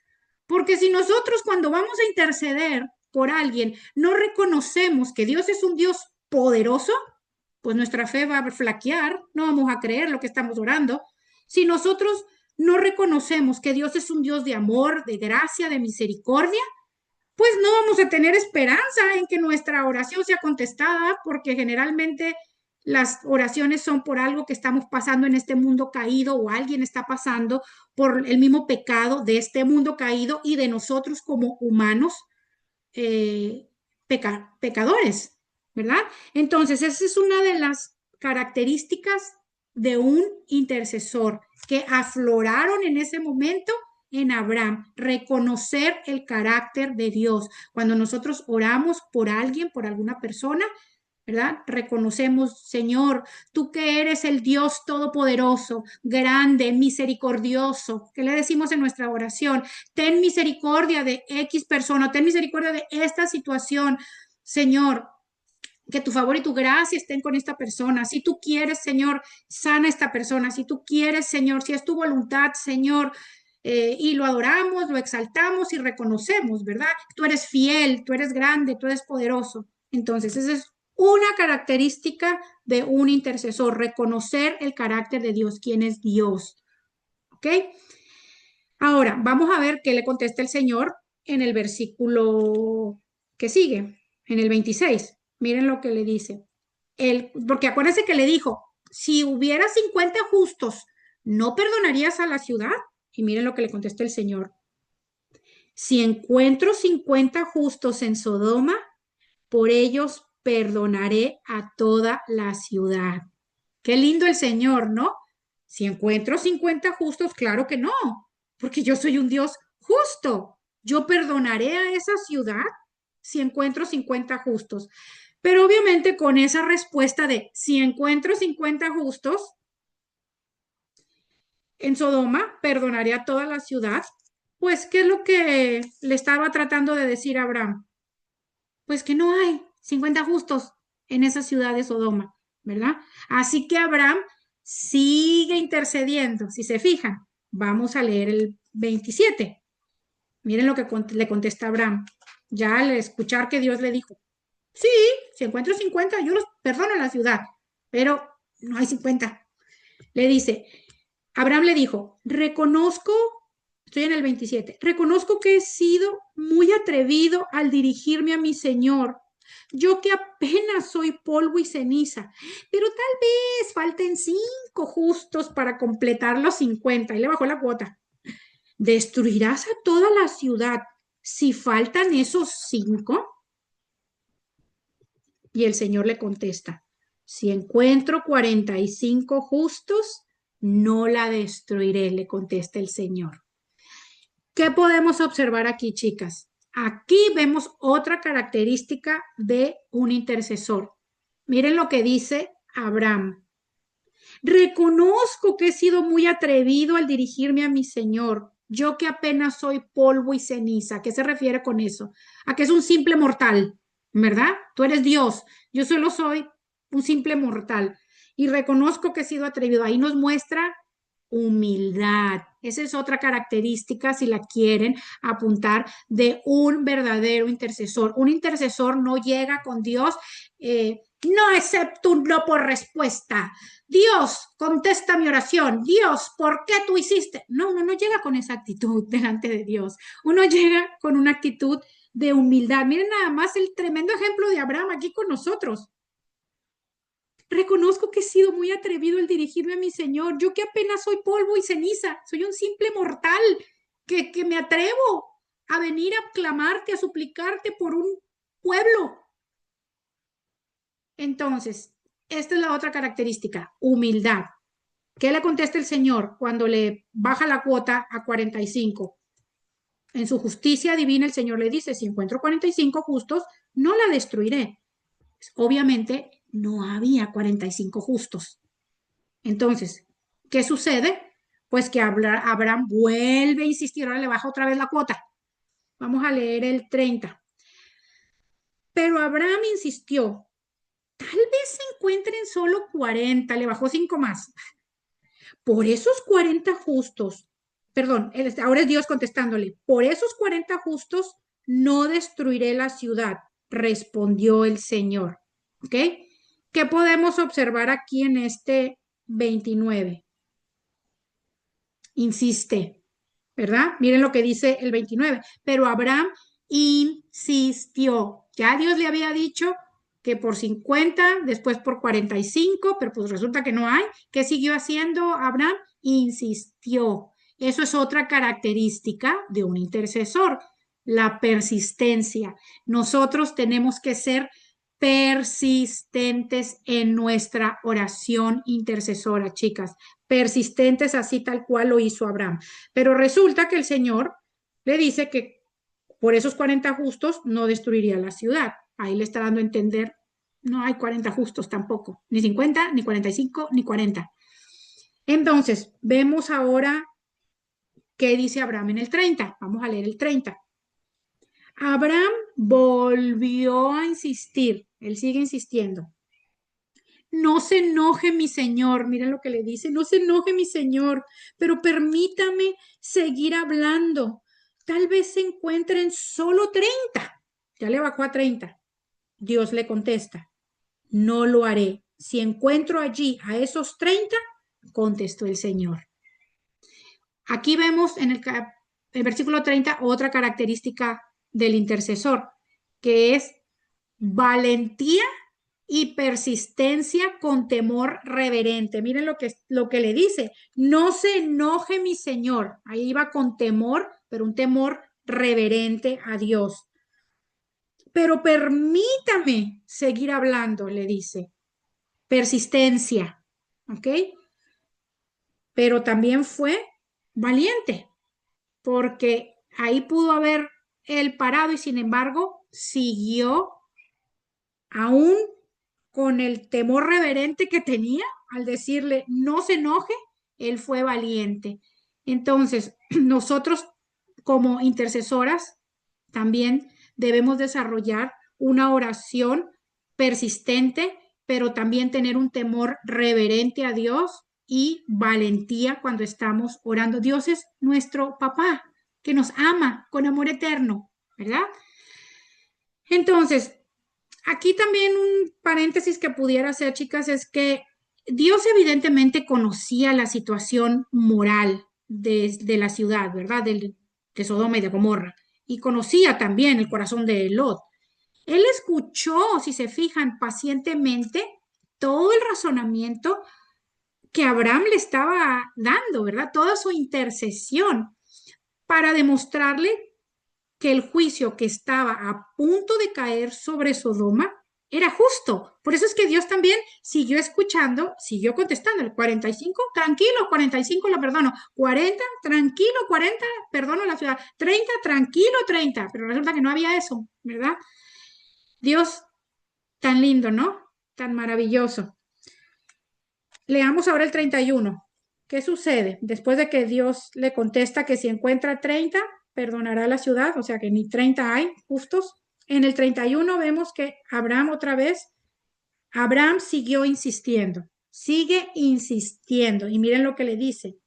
Porque si nosotros cuando vamos a interceder por alguien no reconocemos que Dios es un Dios poderoso, pues nuestra fe va a flaquear, no vamos a creer lo que estamos orando. Si nosotros no reconocemos que Dios es un Dios de amor, de gracia, de misericordia, pues no vamos a tener esperanza en que nuestra oración sea contestada, porque generalmente las oraciones son por algo que estamos pasando en este mundo caído o alguien está pasando por el mismo pecado de este mundo caído y de nosotros como humanos pecadores, ¿verdad? Entonces, esa es una de las características de un intercesor que afloraron en ese momento en Abraham, reconocer el carácter de Dios. Cuando nosotros oramos por alguien, por alguna persona, ¿verdad? Reconocemos, Señor, tú que eres el Dios todopoderoso, grande, misericordioso. ¿Qué le decimos en nuestra oración? Ten misericordia de X persona, ten misericordia de esta situación, Señor. Que tu favor y tu gracia estén con esta persona. Si tú quieres, Señor, sana a esta persona. Si tú quieres, Señor, si es tu voluntad, Señor, y lo adoramos, lo exaltamos y reconocemos, ¿verdad? Tú eres fiel, tú eres grande, tú eres poderoso. Entonces, esa es una característica de un intercesor, reconocer el carácter de Dios, quién es Dios. ¿Ok? Ahora, vamos a ver qué le contesta el Señor en el versículo que sigue, en el 26. Miren lo que le dice. Porque acuérdense que le dijo, si hubiera 50 justos, ¿no perdonarías a la ciudad? Y miren lo que le contesta el Señor. Si encuentro 50 justos en Sodoma, por ellos perdonaré a toda la ciudad. Qué lindo el Señor, ¿no? Si encuentro 50 justos, claro que no, porque yo soy un Dios justo. Yo perdonaré a esa ciudad si encuentro 50 justos. Pero obviamente con esa respuesta de si encuentro 50 justos en Sodoma, perdonaré a toda la ciudad. Pues, ¿qué es lo que le estaba tratando de decir a Abraham? Pues que no hay 50 justos en esa ciudad de Sodoma, ¿verdad? Así que Abraham sigue intercediendo. Si se fijan, vamos a leer el 27. Miren lo que le contesta Abraham. Ya al escuchar que Dios le dijo, sí, si encuentro 50, yo los perdono a la ciudad, pero no hay 50. Le dice, Abraham le dijo, reconozco, estoy en el 27, reconozco que he sido muy atrevido al dirigirme a mi Señor yo que apenas soy polvo y ceniza, pero tal vez falten 5 justos para completar los 50. Y le bajó la cuota. ¿Destruirás a toda la ciudad si faltan esos 5? Y el Señor le contesta, si encuentro 45 justos, no la destruiré, le contesta el Señor. ¿Qué podemos observar aquí, chicas? Aquí vemos otra característica de un intercesor. Miren lo que dice Abraham. Reconozco que he sido muy atrevido al dirigirme a mi Señor, yo que apenas soy polvo y ceniza. ¿A qué se refiere con eso? A que es un simple mortal, ¿verdad? Tú eres Dios, yo solo soy un simple mortal. Y reconozco que he sido atrevido. Ahí nos muestra humildad. Esa es otra característica, si la quieren apuntar, de un verdadero intercesor. Un intercesor no llega con Dios, no acepto un no por respuesta. Dios, contesta mi oración. Dios, ¿por qué tú hiciste? No, uno no llega con esa actitud delante de Dios. Uno llega con una actitud de humildad. Miren nada más el tremendo ejemplo de Abraham aquí con nosotros. Reconozco que he sido muy atrevido al dirigirme a mi Señor. Yo que apenas soy polvo y ceniza, soy un simple mortal que me atrevo a venir a clamarte, a suplicarte por un pueblo. Entonces, esta es la otra característica, humildad. ¿Qué le contesta el Señor cuando le baja la cuota a 45? En su justicia divina el Señor le dice, si encuentro 45 justos, no la destruiré. Obviamente no había 45 justos. Entonces, ¿qué sucede? Pues que Abraham vuelve a insistir, ahora le baja otra vez la cuota. Vamos a leer el 30. Pero Abraham insistió, tal vez se encuentren solo 40, le bajó 5 más. Por esos 40 justos, perdón, ahora es Dios contestándole, por esos 40 justos no destruiré la ciudad, respondió el Señor. ¿Ok? ¿Qué podemos observar aquí en este 29? Insiste, ¿verdad? Miren lo que dice el 29. Pero Abraham insistió. Ya Dios le había dicho que por 50, después por 45, pero pues resulta que no hay. ¿Qué siguió haciendo Abraham? Insistió. Eso es otra característica de un intercesor, la persistencia. Nosotros tenemos que ser persistentes en nuestra oración intercesora, chicas, persistentes así tal cual lo hizo Abraham. Pero resulta que el Señor le dice que por esos 40 justos no destruiría la ciudad. Ahí le está dando a entender, no hay 40 justos tampoco, ni 50, ni 45, ni 40. Entonces, vemos ahora qué dice Abraham en el 30. Vamos a leer el 30. Abraham volvió a insistir, él sigue insistiendo. No se enoje mi señor, miren lo que le dice, no se enoje mi señor, pero permítame seguir hablando. Tal vez se encuentren solo 30. Ya le bajó a 30. Dios le contesta, no lo haré. Si encuentro allí a esos 30, contestó el Señor. Aquí vemos en el versículo 30 otra característica del intercesor, que es valentía y persistencia con temor reverente. Miren lo que le dice, no se enoje mi Señor. Ahí va con temor, pero un temor reverente a Dios. Pero permítame seguir hablando, le dice. Persistencia, ¿ok? Pero también fue valiente, porque ahí pudo haber él parado y sin embargo siguió aún con el temor reverente que tenía al decirle no se enoje, él fue valiente. Entonces, nosotros como intercesoras también debemos desarrollar una oración persistente, pero también tener un temor reverente a Dios y valentía cuando estamos orando. Dios es nuestro papá que nos ama con amor eterno, ¿verdad? Entonces, aquí también un paréntesis que pudiera hacer, chicas, es que Dios evidentemente conocía la situación moral de la ciudad, ¿verdad? De Sodoma y de Gomorra. Y conocía también el corazón de Lot. Él escuchó, si se fijan, pacientemente todo el razonamiento que Abraham le estaba dando, ¿verdad? Toda su intercesión para demostrarle que el juicio que estaba a punto de caer sobre Sodoma era justo. Por eso es que Dios también siguió escuchando, siguió contestando. El 45, tranquilo, 45 lo perdono. 40, tranquilo, 40, perdono la ciudad. 30, tranquilo, 30. Pero resulta que no había eso, ¿verdad? Dios tan lindo, ¿no? Tan maravilloso. Leamos ahora el 31. ¿Qué sucede? Después de que Dios le contesta que si encuentra 30, perdonará la ciudad, o sea que ni 30 hay justos. En el 31 vemos que Abraham otra vez, Abraham siguió insistiendo, sigue insistiendo. Y miren lo que le dice.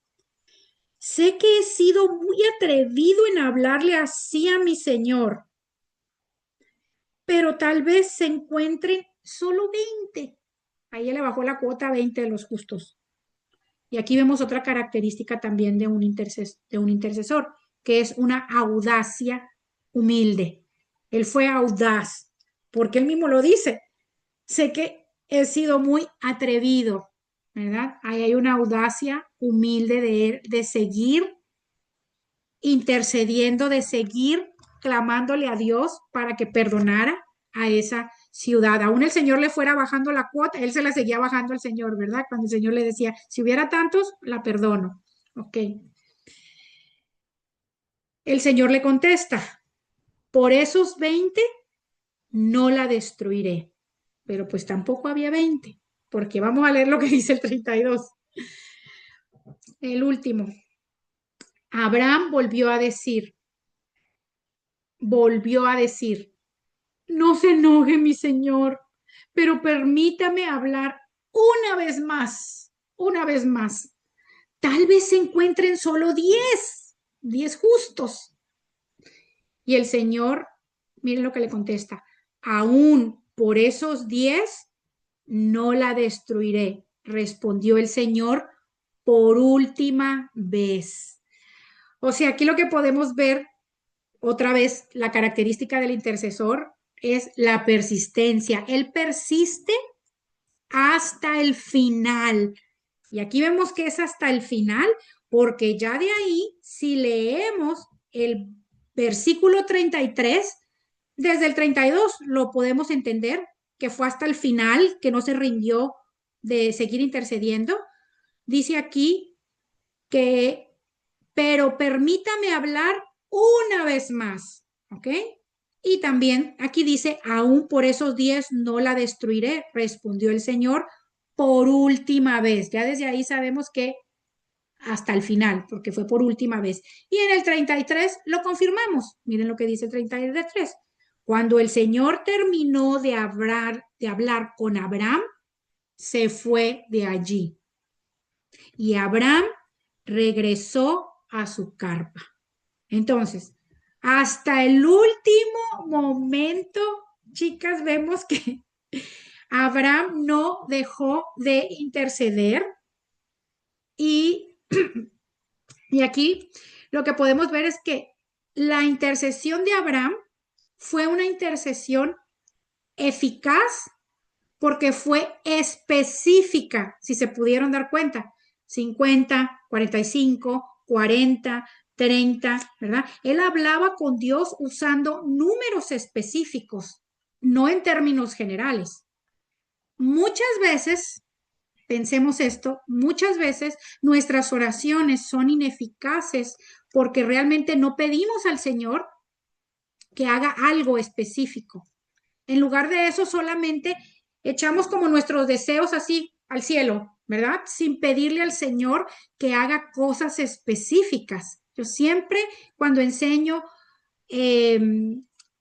Sé que he sido muy atrevido en hablarle así a mi señor, pero tal vez se encuentren solo 20. Ahí le bajó la cuota a 20 de los justos. Y aquí vemos otra característica también de un intercesor, que es una audacia humilde. Él fue audaz, porque él mismo lo dice. Sé que he sido muy atrevido, ¿verdad? Ahí hay una audacia humilde de él, de seguir intercediendo, de seguir clamándole a Dios para que perdonara a esa ciudad. Aún el Señor le fuera bajando la cuota, él se la seguía bajando al Señor, ¿verdad? Cuando el Señor le decía, si hubiera tantos, la perdono. Ok. El Señor le contesta, por esos 20 no la destruiré. Pero pues tampoco había 20, porque vamos a leer lo que dice el 32. El último. Abraham volvió a decir, no se enoje mi señor, pero permítame hablar una vez más. Tal vez se encuentren solo 10 justos. Y el Señor, miren lo que le contesta, aún por esos 10 no la destruiré, respondió el Señor por última vez. O sea, aquí lo que podemos ver otra vez, la característica del intercesor es la persistencia. Él persiste hasta el final. Y aquí vemos que es hasta el final, porque ya de ahí, si leemos el versículo 33, desde el 32 lo podemos entender, que fue hasta el final, que no se rindió de seguir intercediendo. Dice aquí que, pero permítame hablar una vez más, ¿ok? Y también aquí dice, aún por esos 10 no la destruiré, respondió el Señor por última vez. Ya desde ahí sabemos que hasta el final, porque fue por última vez. Y en el 33 lo confirmamos. Miren lo que dice el 33. Cuando el Señor terminó de hablar con Abraham, se fue de allí. Y Abraham regresó a su carpa. Entonces, hasta el último momento, chicas, vemos que Abraham no dejó de interceder y, y aquí lo que podemos ver es que la intercesión de Abraham fue una intercesión eficaz porque fue específica, si se pudieron dar cuenta, 50, 45, 40, 30, ¿verdad? Él hablaba con Dios usando números específicos, no en términos generales. Muchas veces, pensemos esto, muchas veces nuestras oraciones son ineficaces porque realmente no pedimos al Señor que haga algo específico. En lugar de eso, solamente echamos como nuestros deseos así al cielo, ¿verdad? Sin pedirle al Señor que haga cosas específicas. Yo siempre cuando enseño eh,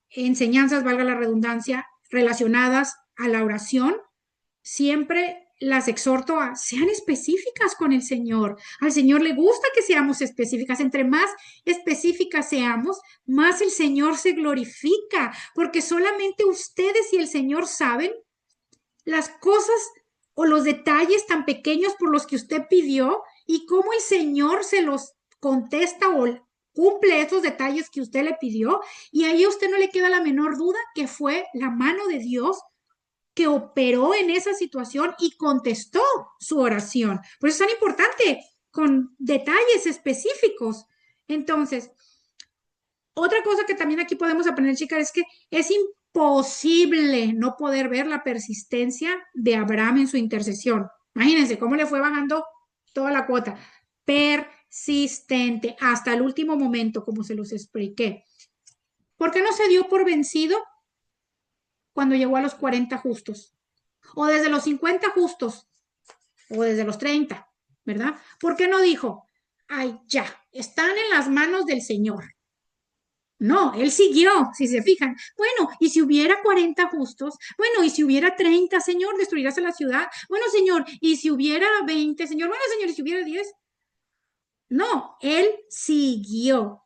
enseñanzas, valga la redundancia, relacionadas a la oración, siempre las exhorto a sean específicas con el Señor. Al Señor le gusta que seamos específicas. Entre más específicas seamos, más el Señor se glorifica, porque solamente ustedes y el Señor saben las cosas o los detalles tan pequeños por los que usted pidió y cómo el Señor se los contesta cumple esos detalles que usted le pidió y ahí a usted no le queda la menor duda que fue la mano de Dios que operó en esa situación y contestó su oración. Por eso es tan importante con detalles específicos. Entonces, otra cosa que también aquí podemos aprender, chicas, es que es imposible no poder ver la persistencia de Abraham en su intercesión. Imagínense cómo le fue bajando toda la cuota. Persistente hasta el último momento, como se los expliqué. ¿Por qué no se dio por vencido cuando llegó a los 40 justos? O desde los 50 justos, o desde los 30, ¿verdad? ¿Por qué no dijo, ay, ya, están en las manos del Señor? No, él siguió, si se fijan. Bueno, y si hubiera 40 justos, bueno, y si hubiera 30, Señor, destruirás a la ciudad. Bueno, Señor, y si hubiera 20, Señor, bueno, Señor, y si hubiera 10. No, él siguió,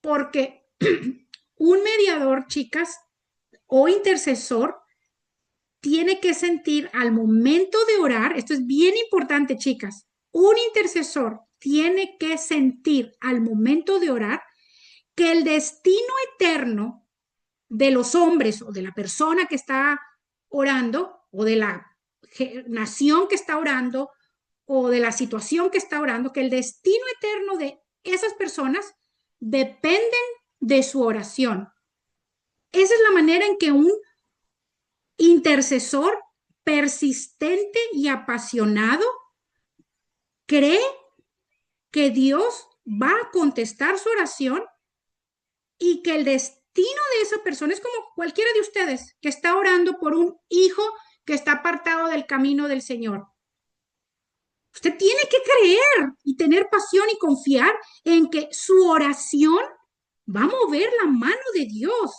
porque un mediador, chicas, o intercesor, tiene que sentir al momento de orar, esto es bien importante, chicas, un intercesor tiene que sentir al momento de orar que el destino eterno de los hombres o de la persona que está orando o de la nación que está orando o de la situación que está orando, que el destino eterno de esas personas dependen de su oración. Esa es la manera en que un intercesor persistente y apasionado cree que Dios va a contestar su oración y que el destino de esa persona es como cualquiera de ustedes que está orando por un hijo que está apartado del camino del Señor. Usted tiene que creer y tener pasión y confiar en que su oración va a mover la mano de Dios,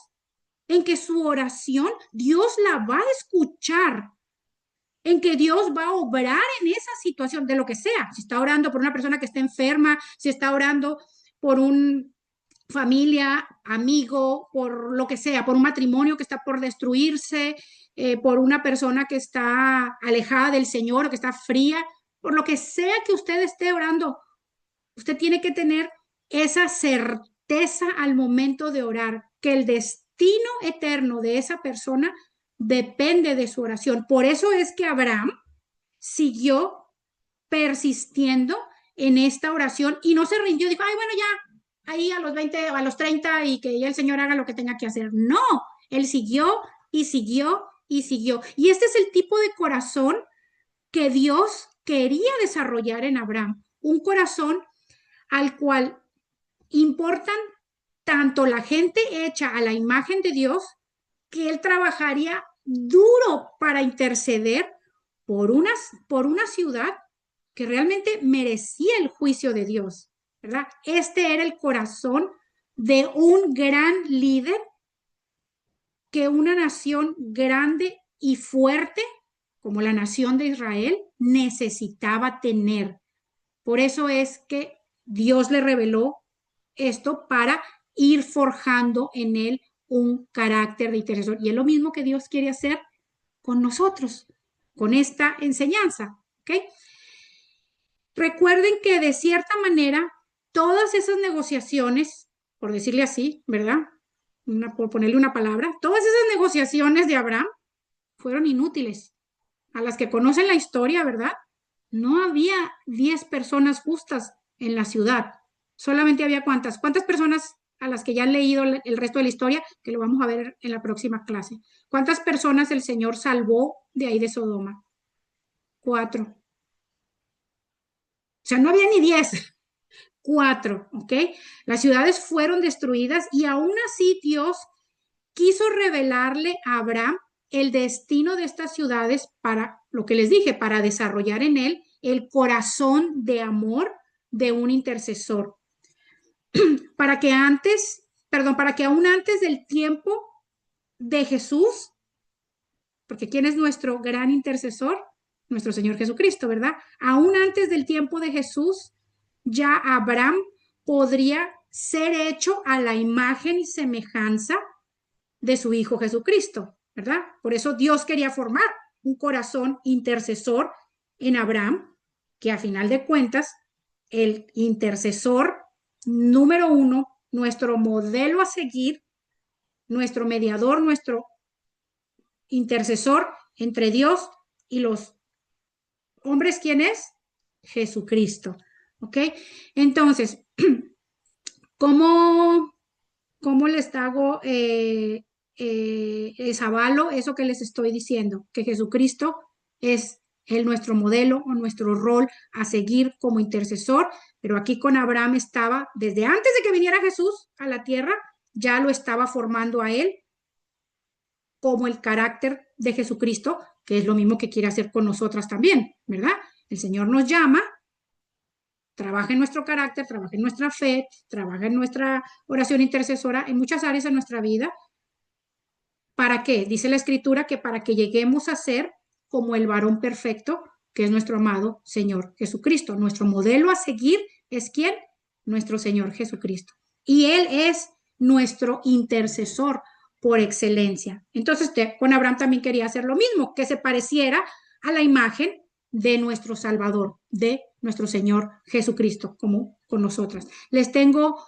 en que su oración Dios la va a escuchar, en que Dios va a obrar en esa situación de lo que sea. Si está orando por una persona que está enferma, si está orando por un familia, amigo, por lo que sea, por un matrimonio que está por destruirse, por una persona que está alejada del Señor o que está fría, por lo que sea que usted esté orando, usted tiene que tener esa certeza al momento de orar, que el destino eterno de esa persona depende de su oración. Por eso es que Abraham siguió persistiendo en esta oración y no se rindió, dijo, ay, bueno, ya, ahí a los 20 o a los 30 y que ya el Señor haga lo que tenga que hacer. No, él siguió y siguió y siguió. Y este es el tipo de corazón que Dios quería desarrollar en Abraham, un corazón al cual importan tanto la gente hecha a la imagen de Dios, que él trabajaría duro para interceder por una ciudad que realmente merecía el juicio de Dios, ¿verdad? Este era el corazón de un gran líder que una nación grande y fuerte como la nación de Israel necesitaba tener. Por eso es que Dios le reveló esto para ir forjando en él un carácter de intercesor. Y es lo mismo que Dios quiere hacer con nosotros, con esta enseñanza. ¿Ok? Recuerden que de cierta manera todas esas negociaciones, por decirle así, ¿verdad? Por ponerle una palabra, todas esas negociaciones de Abraham fueron inútiles. A las que conocen la historia, ¿verdad? No había 10 personas justas en la ciudad. Solamente había ¿cuántas? ¿Cuántas personas a las que ya han leído el resto de la historia? Que lo vamos a ver en la próxima clase. ¿Cuántas personas el Señor salvó de ahí de Sodoma? 4. O sea, no había ni 10. 4, ¿ok? Las ciudades fueron destruidas y aún así Dios quiso revelarle a Abraham el destino de estas ciudades para, lo que les dije, para desarrollar en él el corazón de amor de un intercesor. Para que antes, perdón, para que aún antes del tiempo de Jesús, porque ¿quién es nuestro gran intercesor? Nuestro Señor Jesucristo, ¿verdad? Aún antes del tiempo de Jesús, ya Abraham podría ser hecho a la imagen y semejanza de su Hijo Jesucristo, ¿verdad? Por eso Dios quería formar un corazón intercesor en Abraham, que a final de cuentas, el intercesor número uno, nuestro modelo a seguir, nuestro mediador, nuestro intercesor entre Dios y los hombres. ¿Quién es? Jesucristo. ¿Ok? Entonces, ¿cómo, cómo les hago, les avalo eso que les estoy diciendo? Que Jesucristo es nuestro modelo o nuestro rol a seguir como intercesor, pero aquí con Abraham estaba, desde antes de que viniera Jesús a la tierra, ya lo estaba formando a él como el carácter de Jesucristo, que es lo mismo que quiere hacer con nosotras también, ¿verdad? El Señor nos llama, trabaja en nuestro carácter, trabaja en nuestra fe, trabaja en nuestra oración intercesora, en muchas áreas de nuestra vida. ¿Para qué? Dice la Escritura que para que lleguemos a ser como el varón perfecto, que es nuestro amado Señor Jesucristo. Nuestro modelo a seguir es ¿quién? Nuestro Señor Jesucristo. Y Él es nuestro intercesor por excelencia. Entonces, con Abraham también quería hacer lo mismo, que se pareciera a la imagen de nuestro Salvador, de nuestro Señor Jesucristo, como con nosotras. Les tengo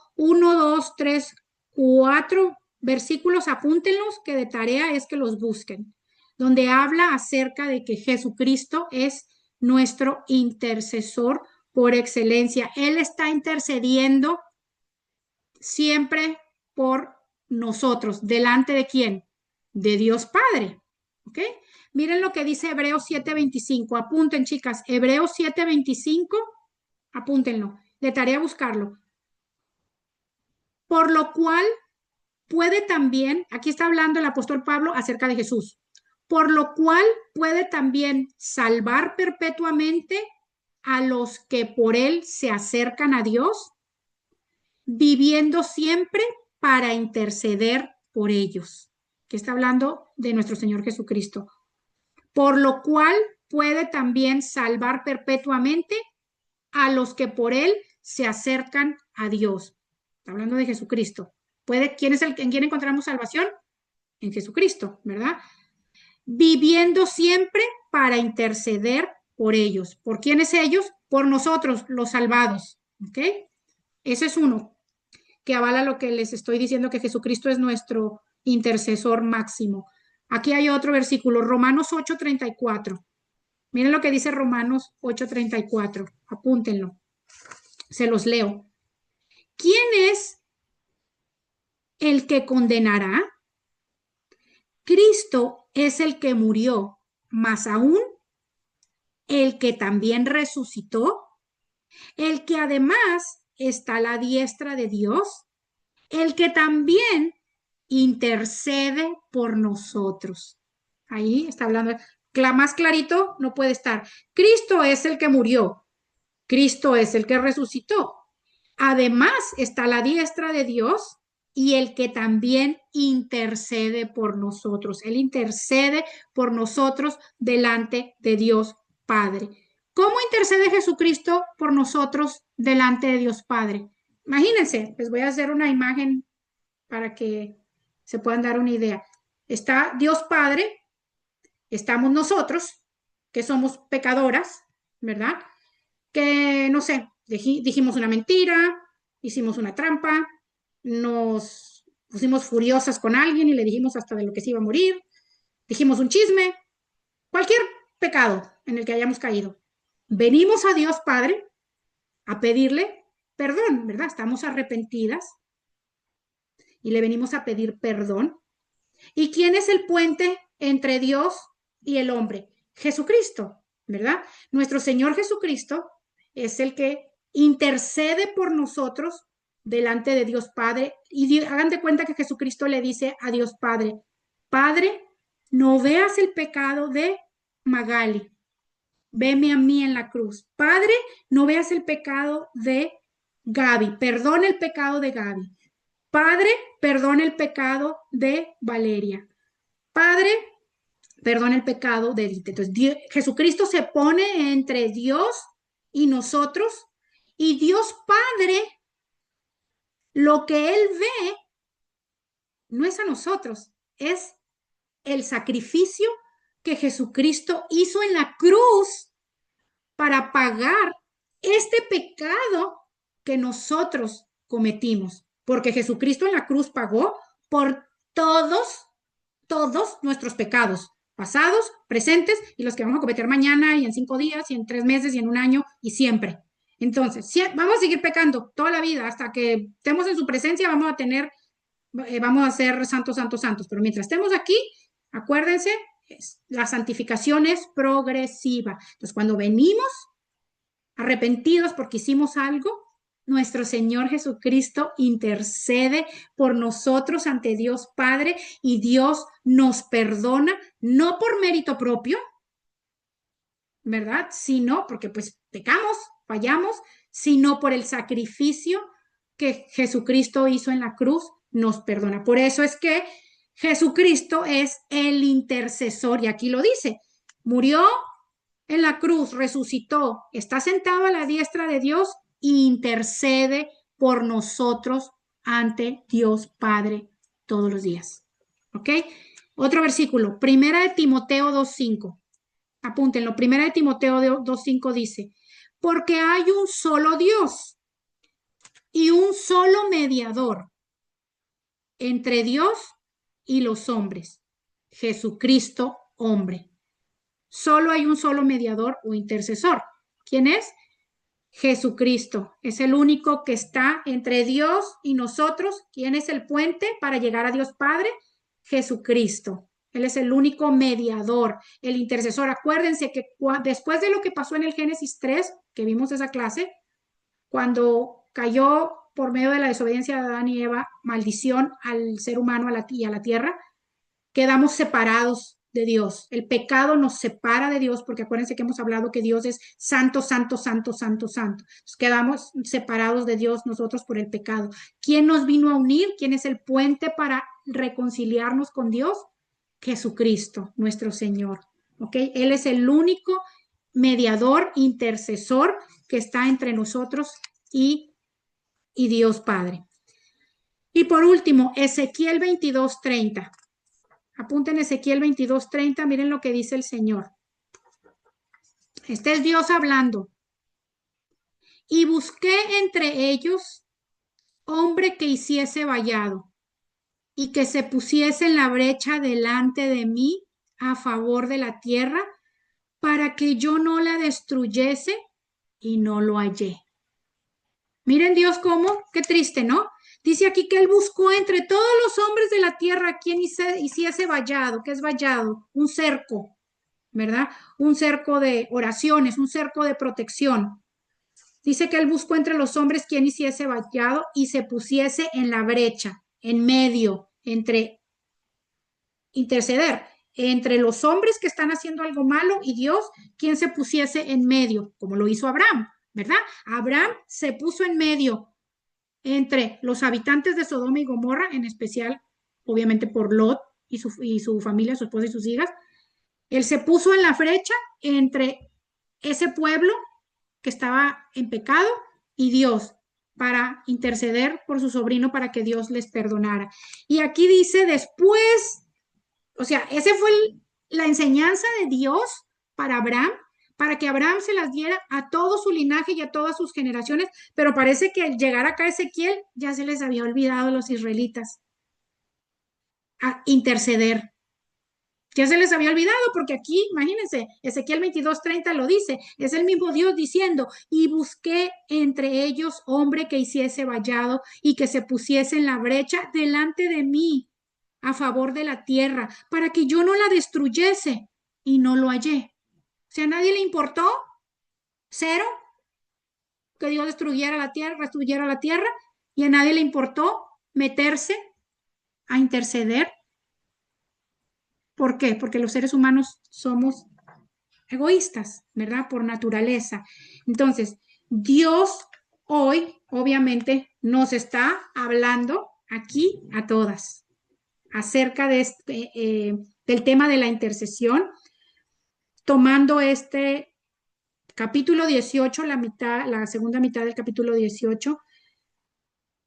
4 versículos, apúntenlos, que de tarea es que los busquen, donde habla acerca de que Jesucristo es nuestro intercesor por excelencia. Él está intercediendo siempre por nosotros. ¿Delante de quién? De Dios Padre. ¿Ok? Miren lo que dice Hebreos 7:25. Apunten, chicas. Hebreos 7:25. Apúntenlo. De tarea buscarlo. Por lo cual puede también, aquí está hablando el apóstol Pablo acerca de Jesús, por lo cual puede también salvar perpetuamente a los que por él se acercan a Dios, viviendo siempre para interceder por ellos. Que está hablando de nuestro Señor Jesucristo. Por lo cual puede también salvar perpetuamente a los que por él se acercan a Dios. Está hablando de Jesucristo. ¿Quién es en quién encontramos salvación? En Jesucristo, ¿verdad? Viviendo siempre para interceder por ellos. ¿Por quiénes ellos? Por nosotros, los salvados. ¿Ok? Ese es uno que avala lo que les estoy diciendo, que Jesucristo es nuestro intercesor máximo. Aquí hay otro versículo, Romanos 8:34. Miren lo que dice Romanos 8:34. Apúntenlo. Se los leo. ¿Quién es el que condenará? Cristo es el que murió, más aún el que también resucitó, el que además está a la diestra de Dios, el que también intercede por nosotros. Ahí está hablando, más clarito no puede estar. Cristo es el que murió, Cristo es el que resucitó. Además está a la diestra de Dios y el que también intercede por nosotros. Él intercede por nosotros delante de Dios Padre. ¿Cómo intercede Jesucristo por nosotros delante de Dios Padre? Imagínense, les voy a hacer una imagen para que se puedan dar una idea. Está Dios Padre, estamos nosotros, que somos pecadoras, ¿verdad? Que, no sé, dijimos una mentira, hicimos una trampa, nos pusimos furiosas con alguien y le dijimos hasta de lo que se iba a morir, dijimos un chisme, cualquier pecado en el que hayamos caído. Venimos a Dios Padre a pedirle perdón, ¿verdad? Estamos arrepentidas y le venimos a pedir perdón. ¿Y quién es el puente entre Dios y el hombre? Jesucristo, ¿verdad? Nuestro Señor Jesucristo es el que intercede por nosotros delante de Dios Padre. Y hagan de cuenta que Jesucristo le dice a Dios Padre, Padre, no veas el pecado de Magali, veme a mí en la cruz. Padre, no veas el pecado de Gaby, perdona el pecado de Gaby. Padre, perdona el pecado de Valeria. Padre, perdona el pecado de Edith. Entonces, Jesucristo se pone entre Dios y nosotros, y Dios Padre, lo que Él ve, no es a nosotros, es el sacrificio que Jesucristo hizo en la cruz para pagar este pecado que nosotros cometimos, porque Jesucristo en la cruz pagó por todos nuestros pecados, pasados, presentes y los que vamos a cometer mañana y en 5 días y en 3 meses y en un año y siempre. Entonces, si vamos a seguir pecando toda la vida hasta que estemos en su presencia, vamos a ser santos, santos, santos. Pero mientras estemos aquí, acuérdense, la santificación es progresiva. Entonces, cuando venimos arrepentidos porque hicimos algo, nuestro Señor Jesucristo intercede por nosotros ante Dios Padre y Dios nos perdona, no por mérito propio, ¿verdad? Sino porque pues pecamos, fallamos, sino por el sacrificio que Jesucristo hizo en la cruz, nos perdona. Por eso es que Jesucristo es el intercesor y aquí lo dice, murió en la cruz, resucitó, está sentado a la diestra de Dios e intercede por nosotros ante Dios Padre todos los días. ¿Ok? Otro versículo, Primera de Timoteo 2:5. Apúntenlo, Primera de Timoteo 2:5 dice, porque hay un solo Dios y un solo mediador entre Dios y los hombres, Jesucristo hombre. Solo hay un solo mediador o intercesor. ¿Quién es? Jesucristo. Es el único que está entre Dios y nosotros. ¿Quién es el puente para llegar a Dios Padre? Jesucristo. Él es el único mediador, el intercesor. Acuérdense que después de lo que pasó en el Génesis 3, que vimos esa clase, cuando cayó por medio de la desobediencia de Adán y Eva, maldición al ser humano y a la tierra, quedamos separados de Dios. El pecado nos separa de Dios, porque acuérdense que hemos hablado que Dios es santo, santo, santo, santo, santo. Entonces quedamos separados de Dios nosotros por el pecado. ¿Quién nos vino a unir? ¿Quién es el puente para reconciliarnos con Dios? Jesucristo, nuestro Señor. ¿Ok? Él es el único mediador, intercesor que está entre nosotros y Dios Padre. Y por último, Ezequiel 22:30. Apunten Ezequiel 22:30, miren lo que dice el Señor. Este es Dios hablando. Y busqué entre ellos hombre que hiciese vallado y que se pusiese en la brecha delante de mí a favor de la tierra para que yo no la destruyese, y no lo hallé. Miren Dios cómo, qué triste, ¿no? Dice aquí que él buscó entre todos los hombres de la tierra quien hiciese vallado. ¿Qué es vallado? Un cerco, ¿verdad? Un cerco de oraciones, un cerco de protección. Dice que él buscó entre los hombres quien hiciese vallado y se pusiese en la brecha, en medio, interceder entre los hombres que están haciendo algo malo y Dios, quien se pusiese en medio, como lo hizo Abraham, ¿verdad? Abraham se puso en medio entre los habitantes de Sodoma y Gomorra, en especial, obviamente, por Lot y su familia, su esposa y sus hijas. Él se puso en la brecha entre ese pueblo que estaba en pecado y Dios para interceder por su sobrino para que Dios les perdonara. Y aquí dice después, o sea, esa fue la enseñanza de Dios para Abraham, para que Abraham se las diera a todo su linaje y a todas sus generaciones, pero parece que al llegar acá a Ezequiel ya se les había olvidado a los israelitas a interceder. Ya se les había olvidado, porque aquí, imagínense, Ezequiel 22:30 lo dice, es el mismo Dios diciendo, y busqué entre ellos hombre que hiciese vallado y que se pusiese en la brecha delante de mí a favor de la tierra, para que yo no la destruyese, y no lo hallé. O sea, a nadie le importó, cero, que Dios destruyera la tierra, y a nadie le importó meterse a interceder. ¿Por qué? Porque los seres humanos somos egoístas, ¿verdad? Por naturaleza. Entonces, Dios hoy, obviamente, nos está hablando aquí a todas acerca de del tema de la intercesión, tomando este capítulo 18, la segunda mitad del capítulo 18,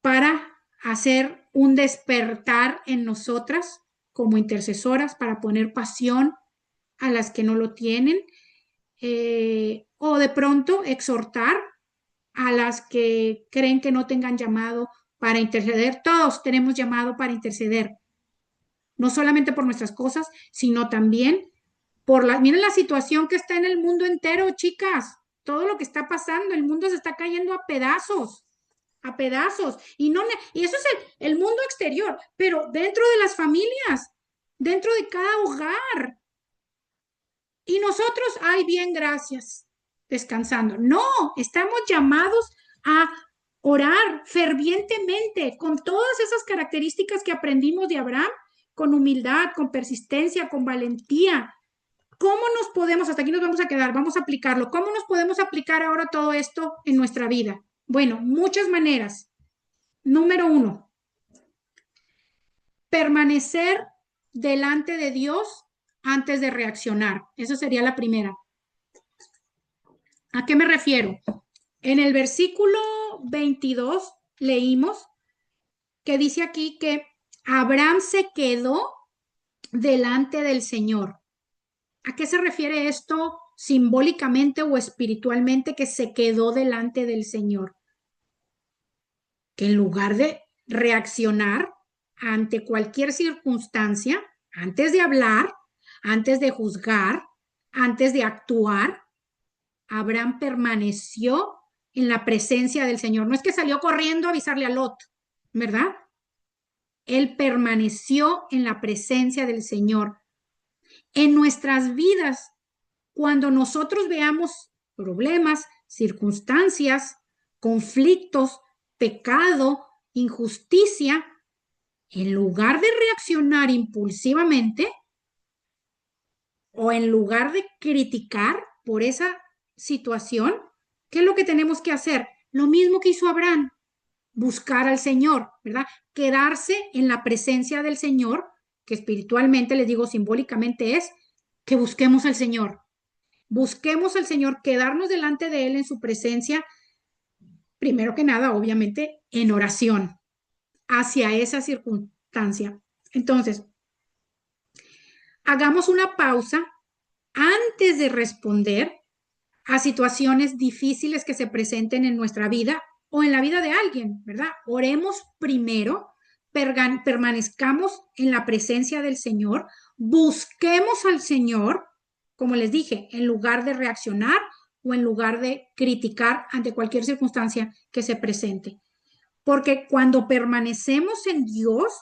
para hacer un despertar en nosotras como intercesoras, para poner pasión a las que no lo tienen, o de pronto exhortar a las que creen que no tengan llamado para interceder. Todos tenemos llamado para interceder, no solamente por nuestras cosas, sino también por miren la situación que está en el mundo entero, chicas, todo lo que está pasando, el mundo se está cayendo a pedazos, y eso es el mundo exterior, pero dentro de las familias, dentro de cada hogar, y nosotros, ay, bien, gracias, descansando. No, estamos llamados a orar fervientemente con todas esas características que aprendimos de Abraham, con humildad, con persistencia, con valentía. ¿Cómo nos podemos, hasta aquí nos vamos a quedar, vamos a aplicarlo, cómo nos podemos aplicar ahora todo esto en nuestra vida? Bueno, muchas maneras. Número uno, permanecer delante de Dios antes de reaccionar. Esa sería la primera. ¿A qué me refiero? En el versículo 22 leímos que dice aquí que Abraham se quedó delante del Señor. ¿A qué se refiere esto simbólicamente o espiritualmente, que se quedó delante del Señor? Que en lugar de reaccionar ante cualquier circunstancia, antes de hablar, antes de juzgar, antes de actuar, Abraham permaneció en la presencia del Señor. No es que salió corriendo a avisarle a Lot, ¿verdad? Él permaneció en la presencia del Señor. En nuestras vidas, cuando nosotros veamos problemas, circunstancias, conflictos, pecado, injusticia, en lugar de reaccionar impulsivamente o en lugar de criticar por esa situación, ¿qué es lo que tenemos que hacer? Lo mismo que hizo Abraham, buscar al Señor, ¿verdad? Quedarse en la presencia del Señor, que espiritualmente, les digo, simbólicamente es que busquemos al Señor. Busquemos al Señor, quedarnos delante de Él en su presencia, primero que nada, obviamente, en oración hacia esa circunstancia. Entonces, hagamos una pausa antes de responder a situaciones difíciles que se presenten en nuestra vida o en la vida de alguien, ¿verdad? Oremos primero, permanezcamos en la presencia del Señor, busquemos al Señor, como les dije, en lugar de reaccionar o en lugar de criticar ante cualquier circunstancia que se presente. Porque cuando permanecemos en Dios,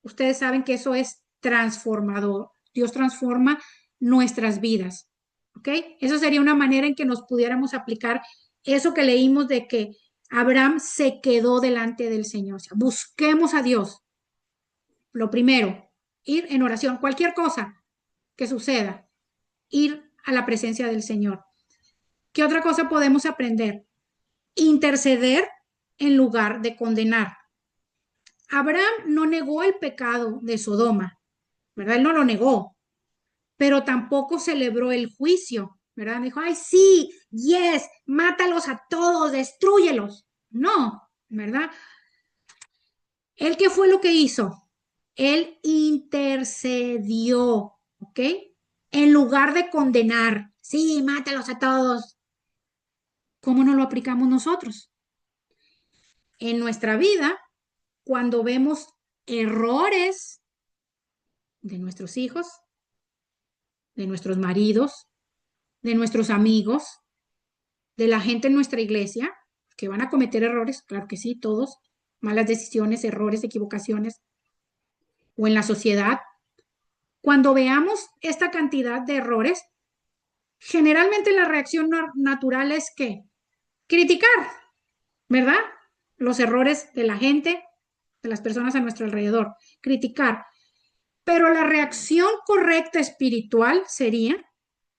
ustedes saben que eso es transformador. Dios transforma nuestras vidas. ¿Ok? Eso sería una manera en que nos pudiéramos aplicar eso que leímos de que Abraham se quedó delante del Señor. O sea, busquemos a Dios. Lo primero, ir en oración. Cualquier cosa que suceda, ir a la presencia del Señor. ¿Qué otra cosa podemos aprender? Interceder en lugar de condenar. Abraham no negó el pecado de Sodoma, ¿verdad? Él no lo negó, pero tampoco celebró el juicio, ¿verdad? Dijo, ay, sí, yes, mátalos a todos, destrúyelos. No, ¿verdad? ¿Él qué fue lo que hizo? Él intercedió, ¿ok? En lugar de condenar, sí, mátalos a todos. ¿Cómo no lo aplicamos nosotros? En nuestra vida, cuando vemos errores de nuestros hijos, de nuestros maridos, de nuestros amigos, de la gente en nuestra iglesia, que van a cometer errores, claro que sí, todos, malas decisiones, errores, equivocaciones, o en la sociedad. Cuando veamos esta cantidad de errores, generalmente la reacción natural es que criticar, ¿verdad? Los errores de la gente, de las personas a nuestro alrededor, criticar. Pero la reacción correcta espiritual sería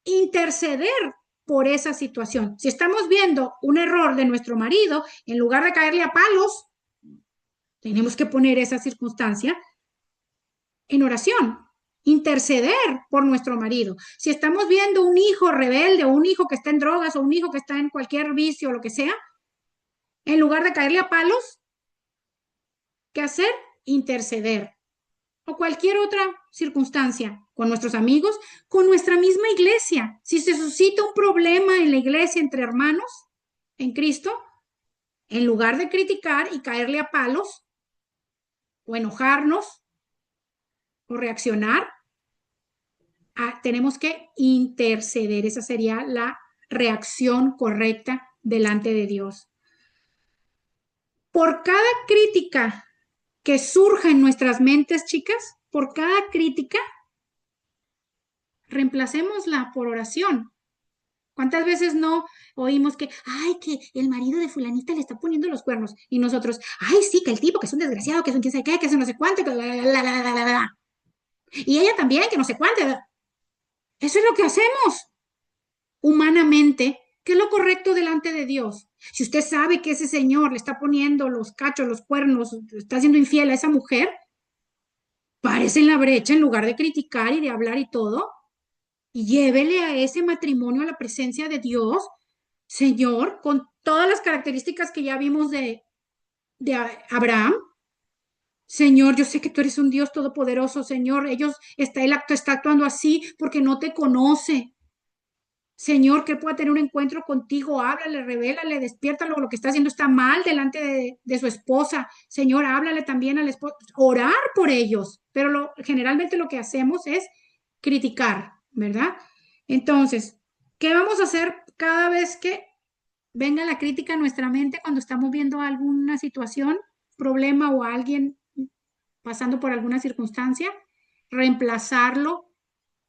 interceder por esa situación. Si estamos viendo un error de nuestro marido, en lugar de caerle a palos, tenemos que poner esa circunstancia en oración, interceder por nuestro marido. Si estamos viendo un hijo rebelde o un hijo que está en drogas o un hijo que está en cualquier vicio o lo que sea, en lugar de caerle a palos, ¿qué hacer? Interceder. O cualquier otra circunstancia, con nuestros amigos, con nuestra misma iglesia. Si se suscita un problema en la iglesia entre hermanos, en Cristo, en lugar de criticar y caerle a palos o enojarnos o reaccionar, tenemos que interceder. Esa sería la reacción correcta delante de Dios. Por cada crítica que surja en nuestras mentes, chicas, por cada crítica, reemplacémosla por oración. ¿Cuántas veces no oímos que, ay, que el marido de fulanita le está poniendo los cuernos? Y nosotros, ay, sí, que el tipo, que es un desgraciado, que es un quién sabe qué, que es un no sé cuánto, que la. Y ella también, que no sé cuánto. Eso es lo que hacemos humanamente, que es lo correcto delante de Dios. Si usted sabe que ese señor le está poniendo los cachos, los cuernos, está siendo infiel a esa mujer, párese en la brecha en lugar de criticar y de hablar y todo, y llévele a ese matrimonio a la presencia de Dios, Señor, con todas las características que ya vimos de Abraham. Señor, yo sé que tú eres un Dios todopoderoso, Señor. El acto está actuando así porque no te conoce. Señor, que él pueda tener un encuentro contigo, háblale, revélale, despiértalo, lo que está haciendo está mal delante de su esposa. Señor, háblale también al esposo, orar por ellos, pero generalmente lo que hacemos es criticar, ¿verdad? Entonces, ¿qué vamos a hacer cada vez que venga la crítica a nuestra mente cuando estamos viendo alguna situación, problema o alguien pasando por alguna circunstancia? Reemplazarlo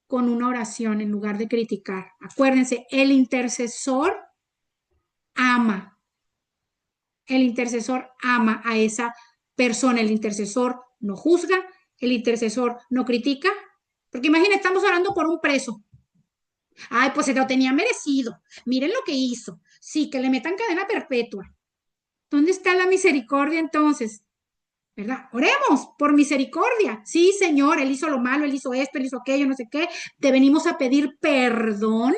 con una oración en lugar de criticar. Acuérdense, el intercesor ama. El intercesor ama a esa persona. El intercesor no juzga, el intercesor no critica. Porque imagínense, estamos orando por un preso. Ay, pues se lo tenía merecido. Miren lo que hizo. Sí, que le metan cadena perpetua. ¿Dónde está la misericordia entonces? ¿Verdad? Oremos por misericordia. Sí, Señor, Él hizo lo malo, Él hizo esto, Él hizo aquello, no sé qué. Te venimos a pedir perdón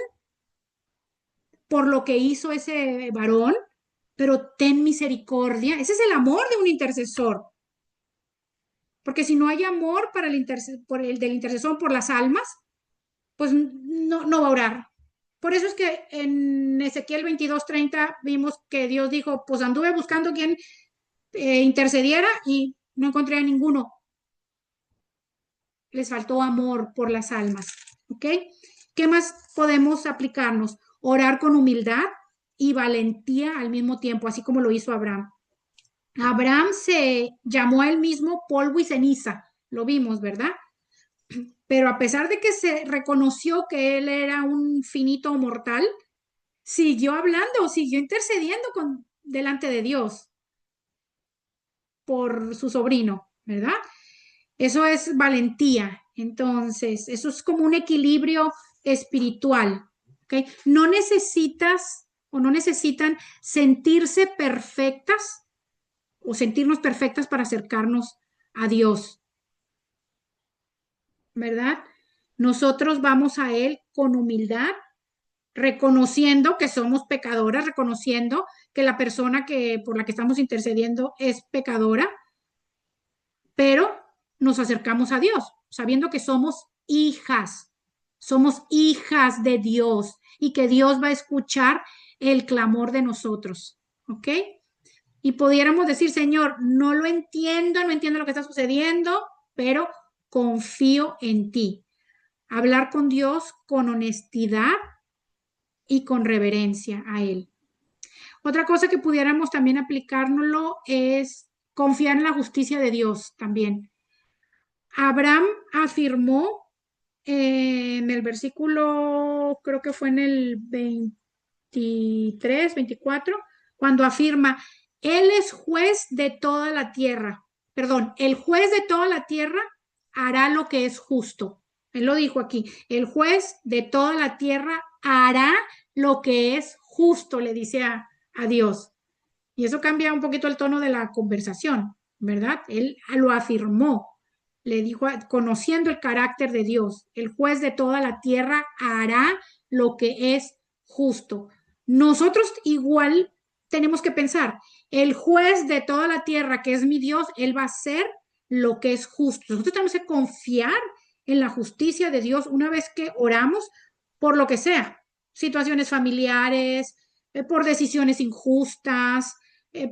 por lo que hizo ese varón, pero ten misericordia. Ese es el amor de un intercesor. Porque si no hay amor para por el del intercesor por las almas, pues no va a orar. Por eso es que en Ezequiel 22:30 vimos que Dios dijo, pues anduve buscando quien intercediera y no encontré a ninguno. Les faltó amor por las almas. ¿Ok? ¿Qué más podemos aplicarnos? Orar con humildad y valentía al mismo tiempo, así como lo hizo Abraham. Abraham se llamó a él mismo polvo y ceniza, lo vimos, ¿verdad? Pero a pesar de que se reconoció que él era un finito mortal, siguió hablando, siguió intercediendo delante de Dios por su sobrino, ¿verdad? Eso es valentía. Entonces, eso es como un equilibrio espiritual, ¿ok? No necesitas o no necesitan sentirse perfectas o sentirnos perfectas para acercarnos a Dios, ¿verdad? Nosotros vamos a Él con humildad, reconociendo que somos pecadoras, reconociendo que la persona por la que estamos intercediendo es pecadora, pero nos acercamos a Dios, sabiendo que somos hijas de Dios y que Dios va a escuchar el clamor de nosotros, ¿ok? Y pudiéramos decir, Señor, no entiendo lo que está sucediendo, pero confío en ti. Hablar con Dios con honestidad y con reverencia a Él. Otra cosa que pudiéramos también aplicárnoslo es confiar en la justicia de Dios también. Abraham afirmó en el versículo, creo que fue en el 23, 24, cuando afirma, Él es juez de toda la tierra. Perdón, el juez de toda la tierra hará lo que es justo. Él lo dijo aquí, el juez de toda la tierra hará lo que es justo, le dice a Dios. Y eso cambia un poquito el tono de la conversación, ¿verdad? Él lo afirmó, le dijo, conociendo el carácter de Dios, el juez de toda la tierra hará lo que es justo. Nosotros igual tenemos que pensar, el juez de toda la tierra, que es mi Dios, Él va a hacer lo que es justo. Nosotros tenemos que confiar en la justicia de Dios una vez que oramos por lo que sea, situaciones familiares, por decisiones injustas,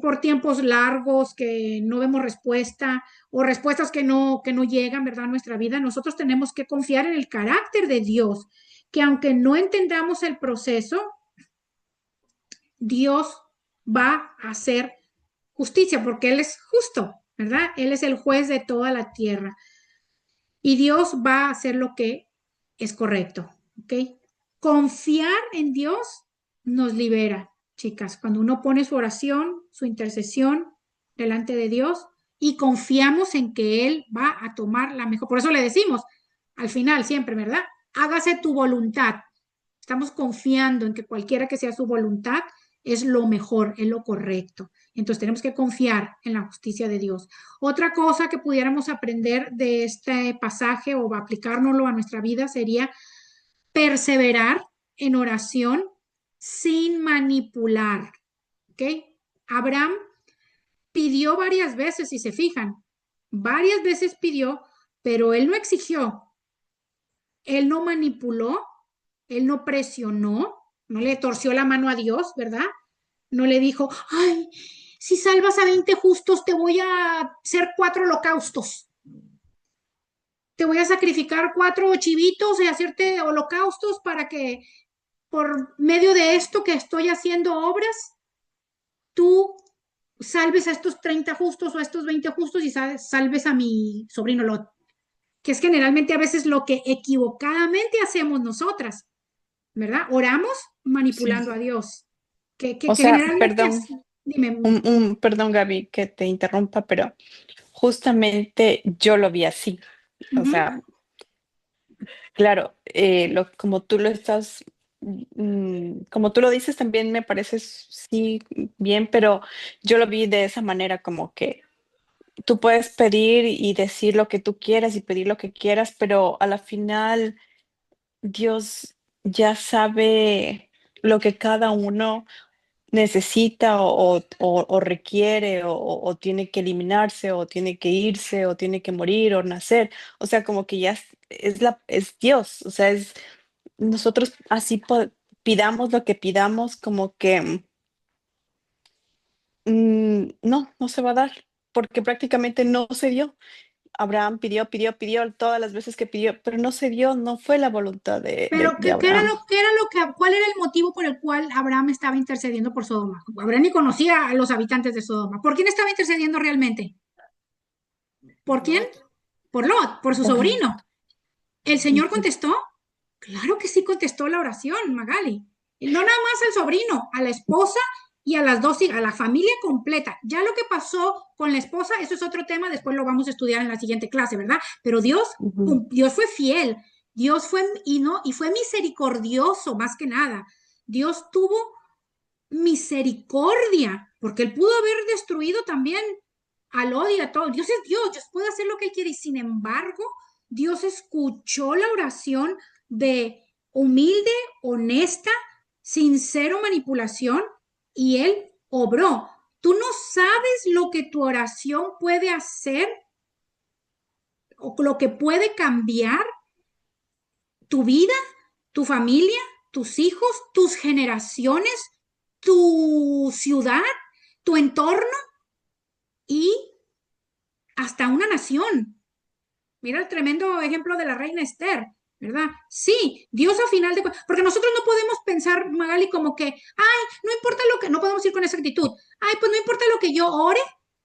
por tiempos largos que no vemos respuesta o respuestas que no llegan, ¿verdad? A nuestra vida. Nosotros tenemos que confiar en el carácter de Dios, que aunque no entendamos el proceso, Dios va a hacer justicia porque Él es justo, ¿verdad? Él es el juez de toda la tierra y Dios va a hacer lo que es correcto, ¿ok? Confiar en Dios nos libera, chicas. Cuando uno pone su oración, su intercesión delante de Dios y confiamos en que Él va a tomar la mejor. Por eso le decimos al final siempre, ¿verdad? Hágase tu voluntad. Estamos confiando en que cualquiera que sea su voluntad es lo mejor, es lo correcto. Entonces tenemos que confiar en la justicia de Dios. Otra cosa que pudiéramos aprender de este pasaje o aplicárnoslo a nuestra vida sería perseverar en oración sin manipular. ¿Ok? Abraham pidió varias veces, si se fijan, varias veces pidió, pero él no exigió, él no manipuló, él no presionó, no le torció la mano a Dios, ¿verdad? No le dijo, ay, si salvas a 20 justos, te voy a hacer 4 holocaustos. Te voy a sacrificar 4 chivitos y hacerte holocaustos para que por medio de esto que estoy haciendo obras, tú salves a estos 30 justos o a estos 20 justos y salves a mi sobrino Lot, que es generalmente a veces lo que equivocadamente hacemos nosotras, ¿verdad? Oramos Sí. manipulando a Dios, O que sea, generalmente perdón, es, dime, perdón, Gaby, que te interrumpa, pero justamente yo lo vi así. O ujú, sea, claro, como tú lo estás, como tú lo dices, también me parece sí bien, pero yo lo vi de esa manera, como que tú puedes pedir y decir lo que tú quieras y pedir lo que quieras, pero a la final Dios ya sabe lo que cada uno necesita o requiere o tiene que eliminarse o tiene que irse o tiene que morir o nacer. O sea, como que ya es Dios. O sea, es nosotros así pidamos lo que pidamos, como que no se va a dar, porque prácticamente no se dio. Abraham pidió, pidió, pidió todas las veces que pidió, pero no se dio, no fue la voluntad pero de ¿qué era Abraham. qué era cuál era el motivo por el cual Abraham estaba intercediendo por Sodoma? Abraham ni conocía a los habitantes de Sodoma. ¿Por quién estaba intercediendo realmente? ¿Por quién? Por Lot, por su Ajá. sobrino. ¿El Señor Ujú, contestó? Claro que sí contestó la oración, Magali. No nada más al sobrino, a la esposa y a las dos hijas, a la familia completa. Ya lo que pasó con la esposa, eso es otro tema, después lo vamos a estudiar en la siguiente clase, ¿verdad? Pero ujú. Dios fue fiel, Dios fue y fue misericordioso más que nada. Dios tuvo misericordia, porque él pudo haber destruido también al odio a todo. Dios es Dios, Dios puede hacer lo que él quiere y sin embargo, Dios escuchó la oración de humilde, honesta, sincero manipulación y él obró. Tú no sabes lo que tu oración puede hacer o lo que puede cambiar tu vida, tu familia, tus hijos, tus generaciones, tu ciudad, tu entorno y hasta una nación. Mira el tremendo ejemplo de la reina Esther, ¿verdad? Sí, Dios a final de cuentas, porque nosotros no podemos pensar, Magali, como que, ay, no importa lo que, no podemos ir con esa actitud, ay, pues no importa lo que yo ore,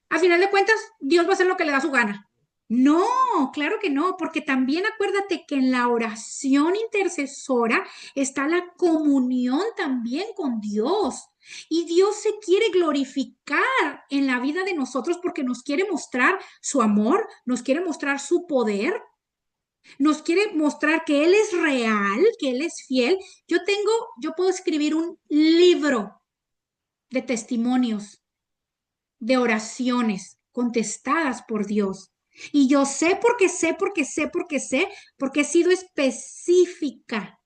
a final de cuentas, Dios va a hacer lo que le da su gana. No, claro que no, porque también acuérdate que en la oración intercesora está la comunión también con Dios. Y Dios se quiere glorificar en la vida de nosotros porque nos quiere mostrar su amor, nos quiere mostrar su poder, nos quiere mostrar que Él es real, que Él es fiel. Yo puedo escribir un libro de testimonios, de oraciones contestadas por Dios. Y yo sé porque sé, porque sé, porque sé, porque he sido específica.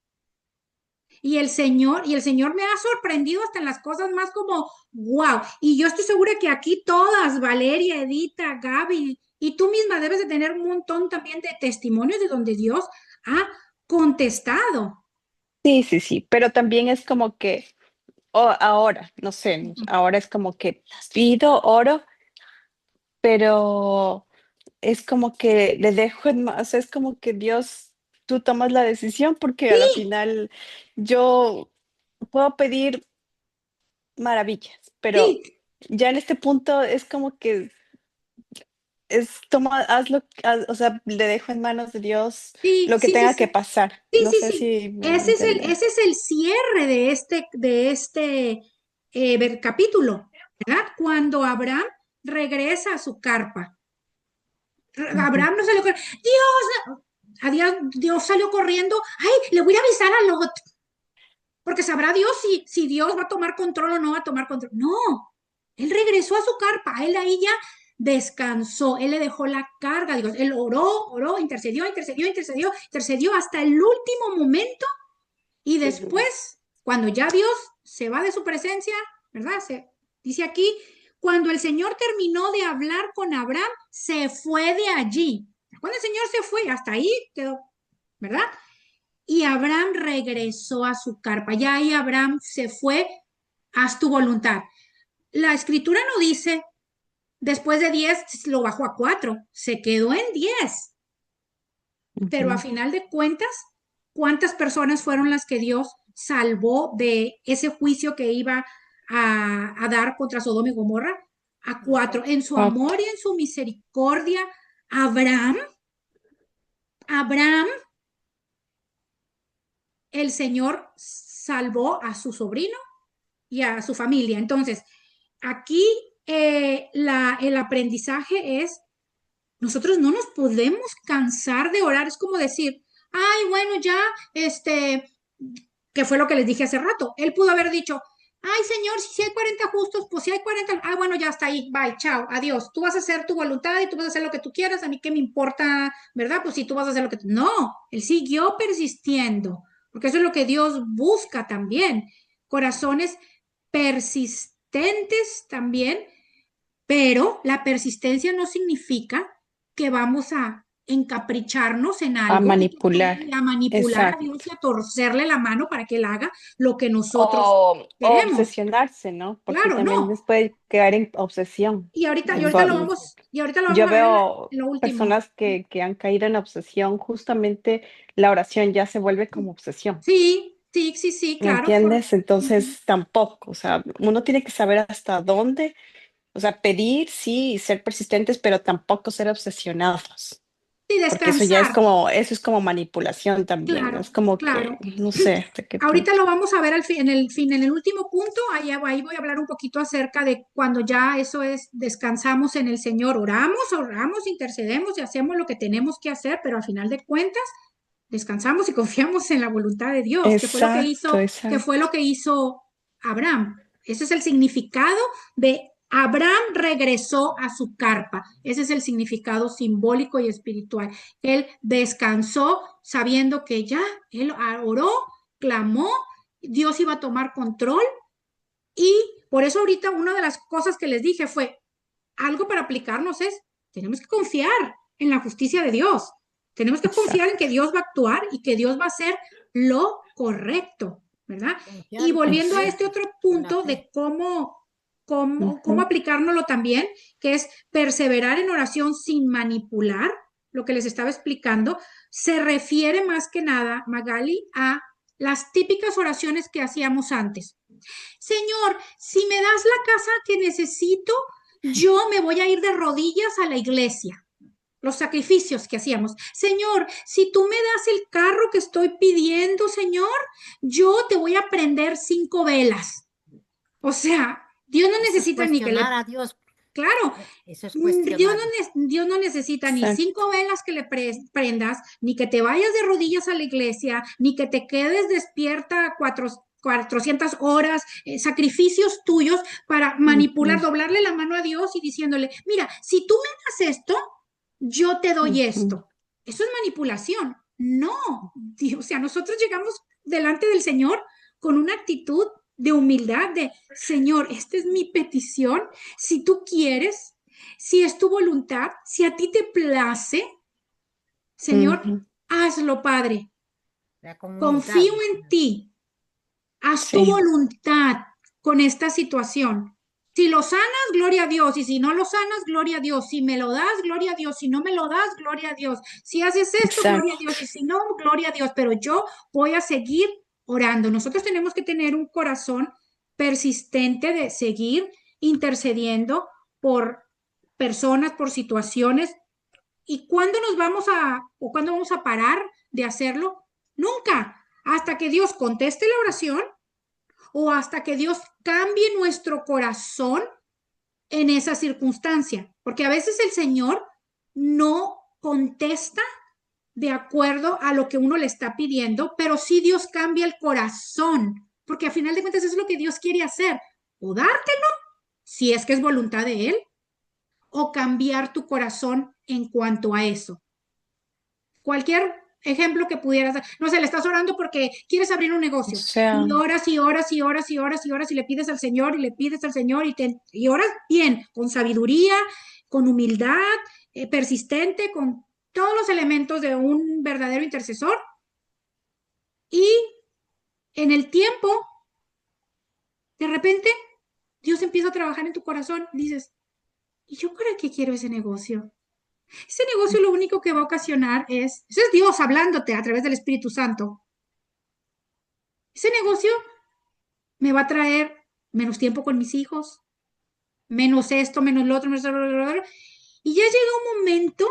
Y el Señor me ha sorprendido hasta en las cosas más como, wow. Y yo estoy segura que aquí todas, Valeria, Edita, Gaby, y tú misma debes de tener un montón también de testimonios de donde Dios ha contestado. Sí, sí, sí, pero también es como que ahora, no sé, ahora es como que pido, oro, pero es como que le dejo en más, es como que Dios, tú tomas la decisión porque a la Sí, final yo puedo pedir maravillas, pero sí, ya en este punto es como que es toma, hazlo, o sea, le dejo en manos de Dios sí, lo que sí, sí, tenga que sí. pasar. Sí, No sí, sé sí. si me hago entender. Ese es el cierre de este capítulo, ¿verdad? Cuando Abraham regresa a su carpa. Ujú. Abraham no salió corriendo. Dios, Dios salió corriendo. Ay, le voy a avisar a Lot, porque sabrá Dios si Dios va a tomar control o no va a tomar control. No, él regresó a su carpa, él ahí ya descansó, él le dejó la carga a Dios, él oró, oró, intercedió, intercedió, intercedió, intercedió hasta el último momento. Y Ujú. después, cuando ya Dios se va de su presencia, ¿verdad? Dice aquí, cuando el Señor terminó de hablar con Abraham, se fue de allí. Cuando el Señor se fue, hasta ahí quedó, ¿verdad? Y Abraham regresó a su carpa. Ya ahí Abraham se fue, haz tu voluntad. La escritura no dice, después de 10 lo bajó a 4, se quedó en 10. Pero a Ujú. final de cuentas, ¿cuántas personas fueron las que Dios salvó de ese juicio que iba a dar contra Sodoma y Gomorra? A 4. En su amor Cuatro. y en su misericordia, Abraham, Abraham, el Señor salvó a su sobrino y a su familia. Entonces, aquí el aprendizaje es, nosotros no nos podemos cansar de orar. Es como decir, ay, bueno, ya, que fue lo que les dije hace rato. Él pudo haber dicho, ay, Señor, si hay 40 justos, pues si hay 40, ah, bueno, ya está ahí, bye, chao, adiós. Tú vas a hacer tu voluntad y tú vas a hacer lo que tú quieras, a mí qué me importa, ¿verdad? Pues si tú vas a hacer lo que tú... No, él siguió persistiendo, porque eso es lo que Dios busca también. Corazones persistentes también, pero la persistencia no significa que vamos a encapricharnos en A algo manipular. y a manipular a Dios Exacto. y a torcerle la mano para que él haga lo que nosotros O queremos. obsesionarse, ¿no? Porque Claro, también no. después caer en obsesión. Y ahorita lo vamos Yo a ver veo en lo último. personas que han caído en obsesión, justamente la oración ya se vuelve como obsesión. Sí, sí, sí, sí, ¿Me claro. entiendes? Ujú. Entonces tampoco, o sea, uno tiene que saber hasta dónde, o sea, pedir, sí, y ser persistentes, pero tampoco ser obsesionados, Sí, porque descansar. eso es como manipulación también, Claro, es como que, claro. no sé hasta qué Ahorita punto. lo vamos a ver en el último punto, ahí voy a hablar un poquito acerca de cuando ya eso es, descansamos en el Señor, oramos, intercedemos y hacemos lo que tenemos que hacer, pero al final de cuentas descansamos y confiamos en la voluntad de Dios, Exacto, que fue lo exacto. que hizo Abraham. Ese es el significado de Abraham regresó a su carpa. Ese es el significado simbólico y espiritual. Él descansó sabiendo que ya él oró, clamó, Dios iba a tomar control y por eso ahorita una de las cosas que les dije fue algo para aplicarnos es, tenemos que confiar en la justicia de Dios. Tenemos que confiar en que Exacto. Dios va a actuar y que Dios va a hacer lo correcto, ¿verdad? Y Confiar y volviendo a Es- este creer otro con la punto fe. de cómo Ujú. aplicárnoslo también, que es perseverar en oración sin manipular, lo que les estaba explicando, se refiere más que nada, Magali, a las típicas oraciones que hacíamos antes. Señor, si me das la casa que necesito, yo me voy a ir de rodillas a la iglesia. Los sacrificios que hacíamos. Señor, si tú me das el carro que estoy pidiendo, Señor, yo te voy a prender 5 velas. O sea, Dios no Eso es necesita ni que cuestionar le... a Dios. Claro, Eso es cuestionarlo. Dios no necesita ni Exacto. 5 velas que le prendas, ni que te vayas de rodillas a la iglesia, ni que te quedes despierta 400 horas, sacrificios tuyos para manipular, Ujú. doblarle la mano a Dios y diciéndole, mira, si tú me das esto, yo te doy Ujú. esto. Eso es manipulación. No, Dios, o sea, nosotros llegamos delante del Señor con una actitud de humildad, de Señor, esta es mi petición, si tú quieres, si es tu voluntad, si a ti te place, Señor, Ujú. hazlo, Padre. La con humildad. Confío en ti. Haz tu Sí. voluntad. con esta situación. Si lo sanas, gloria a Dios. Y si no lo sanas, gloria a Dios. Si me lo das, gloria a Dios. Si no me lo das, gloria a Dios. Si haces esto, gloria a exacto. Dios. Y si no, gloria a Dios. Pero yo voy a seguir orando. Nosotros tenemos que tener un corazón persistente de seguir intercediendo por personas, por situaciones. ¿Y cuándo nos vamos o cuándo vamos a parar de hacerlo? Nunca. Hasta que Dios conteste la oración o hasta que Dios cambie nuestro corazón en esa circunstancia. Porque a veces el Señor no contesta de acuerdo a lo que uno le está pidiendo, pero sí Dios cambia el corazón, porque a final de cuentas eso es lo que Dios quiere hacer, o dártelo, si es que es voluntad de Él, o cambiar tu corazón en cuanto a eso. Cualquier ejemplo que pudieras dar. No sé, le estás orando porque quieres abrir un O negocio sea, y horas y horas y horas y horas y horas y le pides al Señor y le pides al Señor y oras bien, con sabiduría, con humildad, persistente, con todos los elementos de un verdadero intercesor y en el tiempo, de repente, Dios empieza a trabajar en tu corazón. Dices, ¿y yo para qué quiero ese negocio? Ese negocio lo único que va a ocasionar ese es Dios hablándote a través del Espíritu Santo. Ese negocio me va a traer menos tiempo con mis hijos, menos esto, menos lo otro, menos lo otro. Y ya llega un momento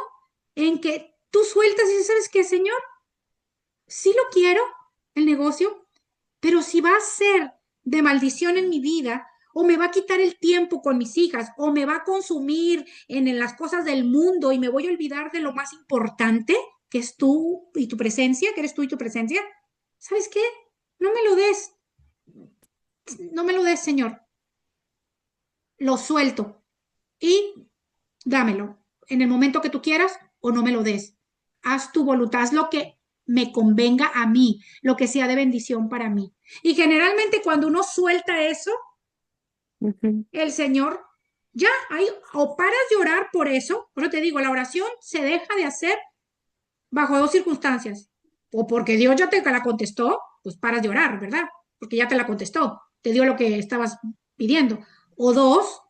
en que tú sueltas y dices, ¿sabes qué, Señor? Sí lo quiero, el negocio, pero si va a ser de maldición en mi vida, o me va a quitar el tiempo con mis hijas, o me va a consumir en las cosas del mundo y me voy a olvidar de lo más importante, que es tú y tu presencia, que eres tú y tu presencia, ¿sabes qué? No me lo des, no me lo des, Señor. Lo suelto y dámelo en el momento que tú quieras o no me lo des. Haz tu voluntad, haz lo que me convenga a mí, lo que sea de bendición para mí. Y generalmente cuando uno suelta eso, ujú, el Señor ya hay o paras de orar por eso, por eso te digo, la oración se deja de hacer bajo dos circunstancias. O porque Dios ya te la contestó, pues paras de orar, ¿verdad? Porque ya te la contestó, te dio lo que estabas pidiendo. O dos,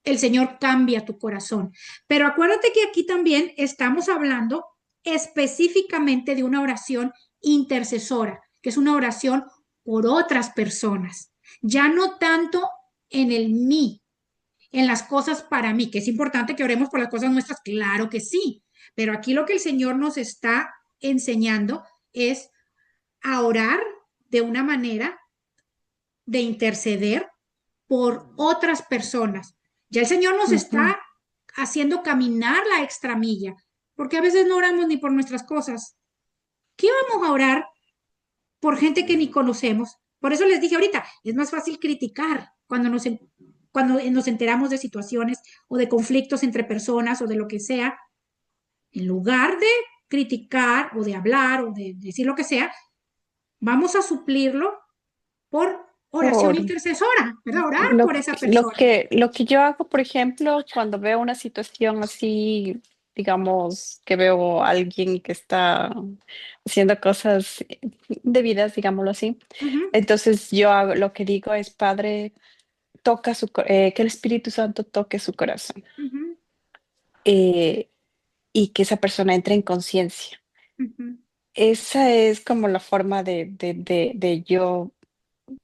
el Señor cambia tu corazón. Pero acuérdate que aquí también estamos hablando específicamente de una oración intercesora, que es una oración por otras personas, ya no tanto en el mí, en las cosas para mí, que es importante que oremos por las cosas nuestras, claro que sí, pero aquí lo que el Señor nos está enseñando es a orar de una manera de interceder por otras personas. Ya el Señor nos ujú. está haciendo caminar la extramilla, porque a veces no oramos ni por nuestras cosas. ¿Qué vamos a orar por gente que ni conocemos? Por eso les dije ahorita, es más fácil criticar cuando nos enteramos de situaciones o de conflictos entre personas o de lo que sea, en lugar de criticar o de hablar o de decir lo que sea, vamos a suplirlo por oración Por intercesora, ¿verdad? Orar por esa persona. lo que yo hago, por ejemplo, cuando veo una situación así, digamos, que veo a alguien que está haciendo cosas debidas, digámoslo así, Uh -huh, entonces lo que digo es, Padre, que el Espíritu Santo toque su corazón, uh -huh, eh, y que esa persona entre en conciencia. uh -huh. Esa es como la forma de yo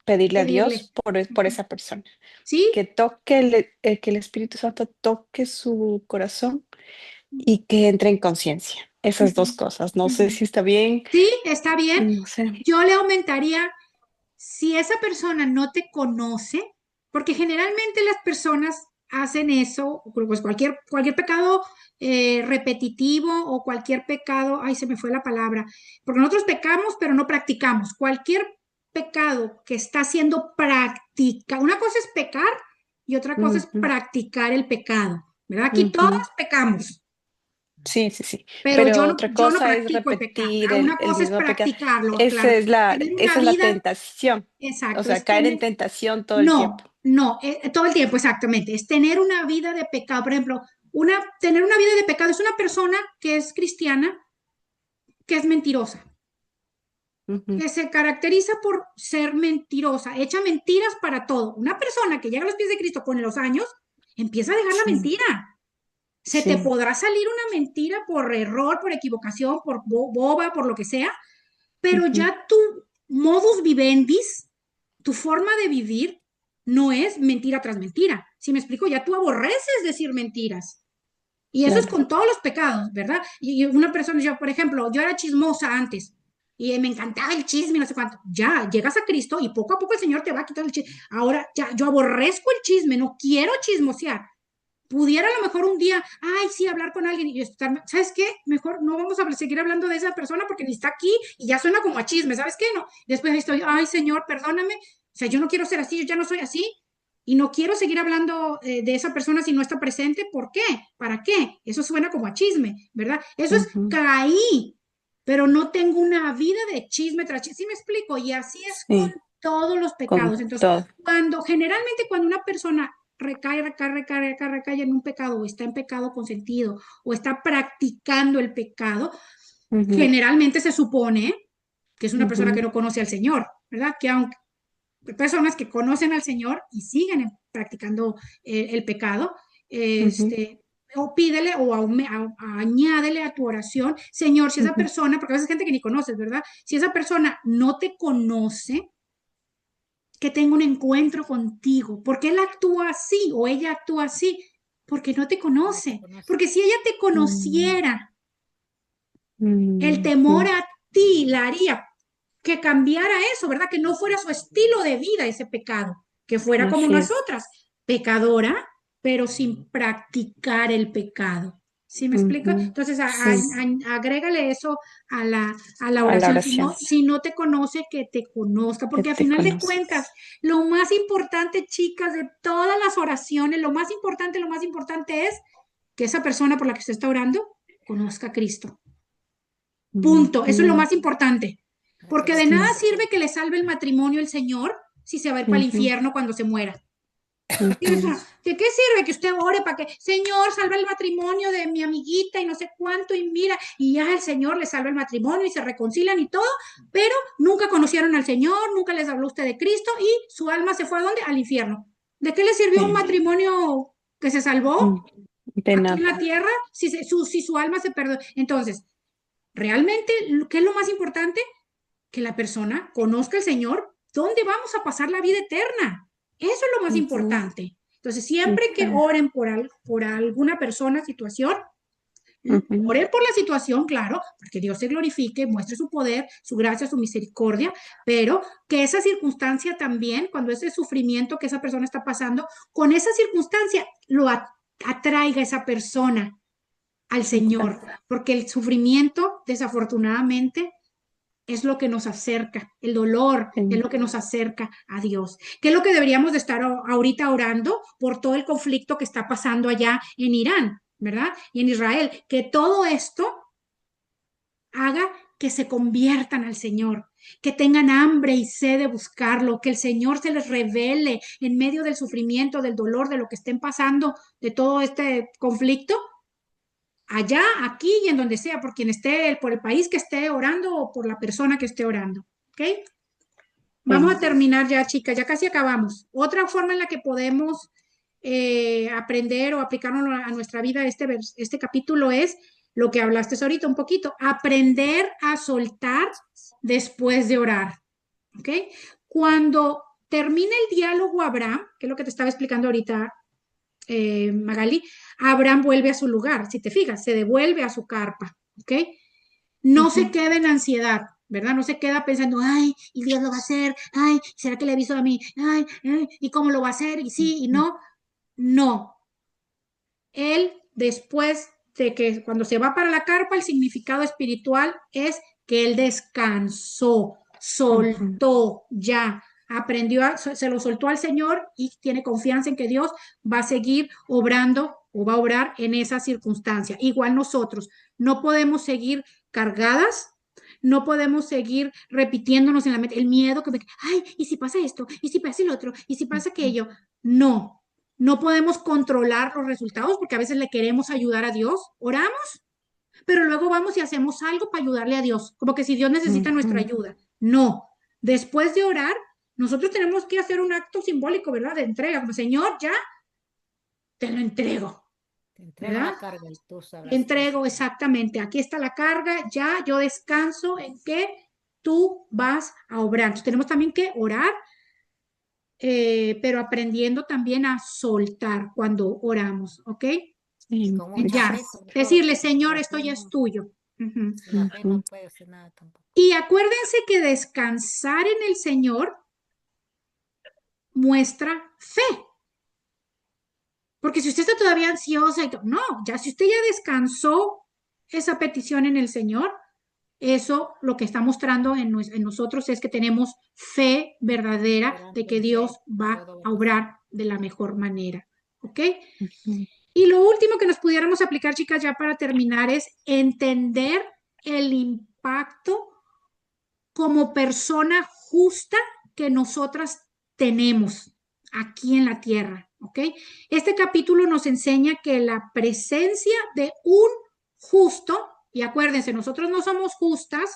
pedirle a Pedirle. Dios por Uh-huh. esa persona. Sí, Que el Espíritu Santo toque su corazón y que entre en conciencia. Esas dos uh-huh, cosas. No sé uh-huh. si está bien, Sí, está bien. no sé. Yo le aumentaría, si esa persona no te conoce, porque generalmente las personas hacen eso, pues cualquier pecado repetitivo o cualquier pecado, ay, se me fue la palabra, porque nosotros pecamos, pero no practicamos. Cualquier pecado que está siendo práctica, una cosa es pecar y otra cosa es Ujú, practicar el pecado, ¿verdad? Aquí todos ujú. pecamos, Sí, sí, sí. pero Pero otra yo no cosa es practico el pecado. repetir Una el cosa es mismo pecado. practicarlo, claro. Tener una Esa es la vida, tentación. O exacto, sea, es caer en tener, tentación todo el tiempo. no, no, todo el tiempo, exactamente, es tener una vida de pecado. Por ejemplo, tener una vida de pecado es una persona que es cristiana, que es mentirosa. Ujú. que se caracteriza por ser mentirosa, echa mentiras para todo. Una persona que llega a los pies de Cristo con los años, empieza a dejar la Sí, mentira. Se te sí. podrá salir una mentira por error, por equivocación, por boba, por lo que sea, pero Ujú. ya tu modus vivendis, tu forma de vivir, no es mentira tras mentira. Si me explico, ya tú aborreces decir mentiras. Y eso es Claro. con todos los pecados, ¿verdad? Y una persona, yo, por ejemplo, yo era chismosa antes y me encantaba el chisme, no sé cuánto. Ya llegas a Cristo y poco a poco el Señor te va a quitar el chisme. Ahora ya yo aborrezco el chisme, no quiero chismosear. Pudiera a lo mejor un día, ay, sí, hablar con alguien y estar, ¿sabes qué? Mejor no vamos a seguir hablando de esa persona porque ni está aquí y ya suena como a chisme, ¿sabes qué? No. Después estoy, ay, Señor, perdóname. O sea, yo no quiero ser así, yo ya no soy así y no quiero seguir hablando de esa persona si no está presente. ¿Por qué? ¿Para qué? Eso suena como a chisme, ¿verdad? Eso es Ujú. caí, pero no tengo una vida de chisme tras chisme. ¿Sí me explico? Y así es con Sí, todos los con pecados. Entonces, todo. generalmente cuando una persona recae en un pecado o está en pecado consentido o está practicando el pecado, Ujú. generalmente se supone que es una persona que Ujú. no conoce al Señor, ¿verdad? Que aunque personas que conocen al Señor y siguen practicando el pecado, Ujú. o pídele o añádele a tu oración, Señor, si esa Ujú. persona, porque a veces hay gente que ni conoces, ¿verdad? Si esa persona no te conoce, que tenga un encuentro contigo. ¿Por qué él actúa así o ella actúa así? Porque no te conoce. Porque si ella te Mm. conociera, el Mm. temor Mm. a ti la haría que cambiara eso, ¿verdad? Que no fuera su estilo de vida ese pecado, que fuera como Así es. nosotras, pecadora, pero sin practicar el pecado. ¿Sí me explico? Ujú. Entonces, Sí, agrégale eso a la a la oración. oración. Si no te conoce, que te conozca, Que porque a te final de conozca. cuentas, lo más importante, chicas, de todas las oraciones, lo más importante es que esa persona por la que se está orando conozca a Cristo. Punto. Eso es lo Ujú. más importante. Porque de nada Sí. sirve que le salve el matrimonio el Señor si se va a ir para el Ujú. infierno cuando se muera. Ujú. ¿De qué sirve que usted ore para que, Señor, salva el matrimonio de mi amiguita y no sé cuánto y mira, y ya el Señor le salva el matrimonio y se reconcilian y todo, pero nunca conocieron al Señor, nunca les habló usted de Cristo y su alma se fue a dónde? Al infierno. ¿De qué le sirvió un Sí. matrimonio que se salvó Mm. De aquí en nada. la tierra si su alma se perdió? Entonces, realmente, ¿qué es lo más importante? Que la persona conozca al Señor, ¿dónde vamos a pasar la vida eterna? Eso es lo más Ujú. importante. Entonces, siempre que Exacto. oren por alguna persona, situación, Ujú. oren por la situación, claro, porque Dios se glorifique, muestre su poder, su gracia, su misericordia, pero que esa circunstancia también, cuando ese sufrimiento que esa persona está pasando, con esa circunstancia lo atraiga a esa persona al Señor, Exacto. porque el sufrimiento, desafortunadamente, es lo que nos acerca, el dolor es Sí. lo que nos acerca a Dios. ¿Qué es lo que deberíamos de estar ahorita orando por todo el conflicto que está pasando allá en Irán, ¿verdad? Y en Israel? Que todo esto haga que se conviertan al Señor, que tengan hambre y sed de buscarlo, que el Señor se les revele en medio del sufrimiento, del dolor, de lo que estén pasando, de todo este conflicto, allá, aquí y en donde sea, por quien esté, por el país que esté orando o por la persona que esté orando. ¿Ok? Vamos a Sí. terminar ya, chicas, ya casi acabamos. Otra forma en la que podemos aprender o aplicarlo a nuestra vida este capítulo es lo que hablaste ahorita un poquito, aprender a soltar después de orar. ¿Ok? Cuando termina el diálogo Abraham, que es lo que te estaba explicando ahorita, Magali, Abraham vuelve a su lugar, si te fijas, se devuelve a su carpa, ¿ok? No se Ujú. queda en ansiedad, ¿verdad? No se queda pensando, ay, y Dios lo va a hacer, ay, ¿será que le aviso a mí? Ay, ¿y cómo lo va a hacer? Y sí, y Ujú. no. No. Él, después de que cuando se va para la carpa, el significado espiritual es que él descansó, Ujú. soltó ya, se lo soltó al Señor y tiene confianza en que Dios va a seguir obrando o va a obrar en esa circunstancia. Igual nosotros no podemos seguir cargadas, no podemos seguir repitiéndonos en la mente el miedo que, ay, ¿y si pasa esto? ¿Y si pasa el otro? ¿Y si pasa Ujú. aquello? No, no podemos controlar los resultados porque a veces le queremos ayudar a Dios, oramos, pero luego vamos y hacemos algo para ayudarle a Dios, como que si Dios necesita nuestra Ujú. ayuda. No, después de orar, nosotros tenemos que hacer un acto simbólico, ¿verdad? De entrega, como Señor, ya te lo entrego, Te entrego ¿verdad? la carga y tú sabrás qué Entrego hacer. exactamente, aquí está la carga, ya yo descanso en que tú vas a obrar. Entonces tenemos también que orar, pero aprendiendo también a soltar cuando oramos, ¿ok? Y Sí, con de mucha hecho. Ya, fe sobre todo, decirle, porque Señor, esto ya es tuyo. Ujú. sin la fe no Ujú. puede hacer nada tampoco. Y acuérdense que descansar en el Señor muestra fe. Porque si usted está todavía ansiosa, no, ya si usted ya descansó esa petición en el Señor, eso lo que está mostrando en nosotros es que tenemos fe verdadera de Esperando que en Dios fe, va todo va a a pasar. obrar de la mejor manera. ¿Ok? Ujú. Y lo último que nos pudiéramos aplicar, chicas, ya para terminar, es entender el impacto como persona justa que nosotras tenemos aquí en la tierra, ¿ok? Este capítulo nos enseña que la presencia de un justo, y acuérdense, nosotros no somos justas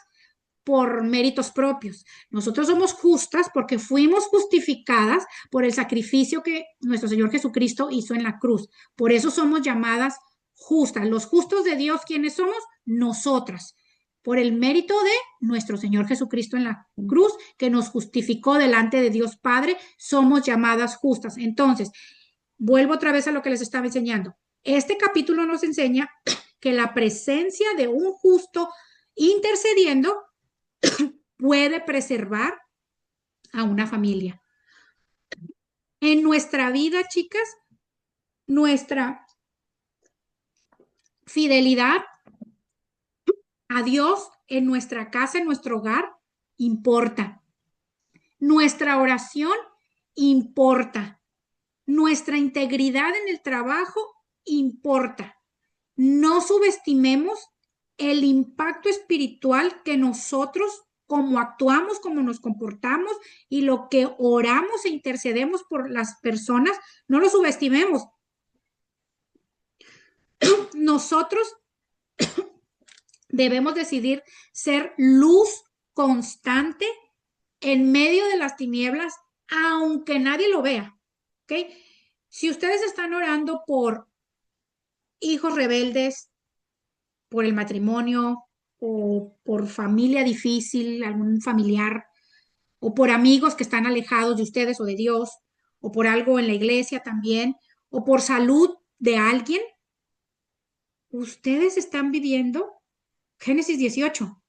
por méritos propios. Nosotros somos justas porque fuimos justificadas por el sacrificio que nuestro Señor Jesucristo hizo en la cruz. Por eso somos llamadas justas. Los justos de Dios, ¿quiénes somos? Nosotras. Por el mérito de nuestro Señor Jesucristo en la cruz, que nos justificó delante de Dios Padre, somos llamadas justas. Entonces, vuelvo otra vez a lo que les estaba enseñando. Este capítulo nos enseña que la presencia de un justo intercediendo puede preservar a una familia. En nuestra vida, chicas, nuestra fidelidad a Dios en nuestra casa, en nuestro hogar, importa. Nuestra oración importa. Nuestra integridad en el trabajo importa. No subestimemos el impacto espiritual que nosotros, como actuamos, como nos comportamos y lo que oramos e intercedemos por las personas, no lo subestimemos. Nosotros debemos decidir ser luz constante en medio de las tinieblas, aunque nadie lo vea. ¿Ok? Si ustedes están orando por hijos rebeldes, por el matrimonio o por familia difícil, algún familiar, o por amigos que están alejados de ustedes o de Dios, o por algo en la iglesia también, o por salud de alguien, ustedes están viviendo Génesis 18.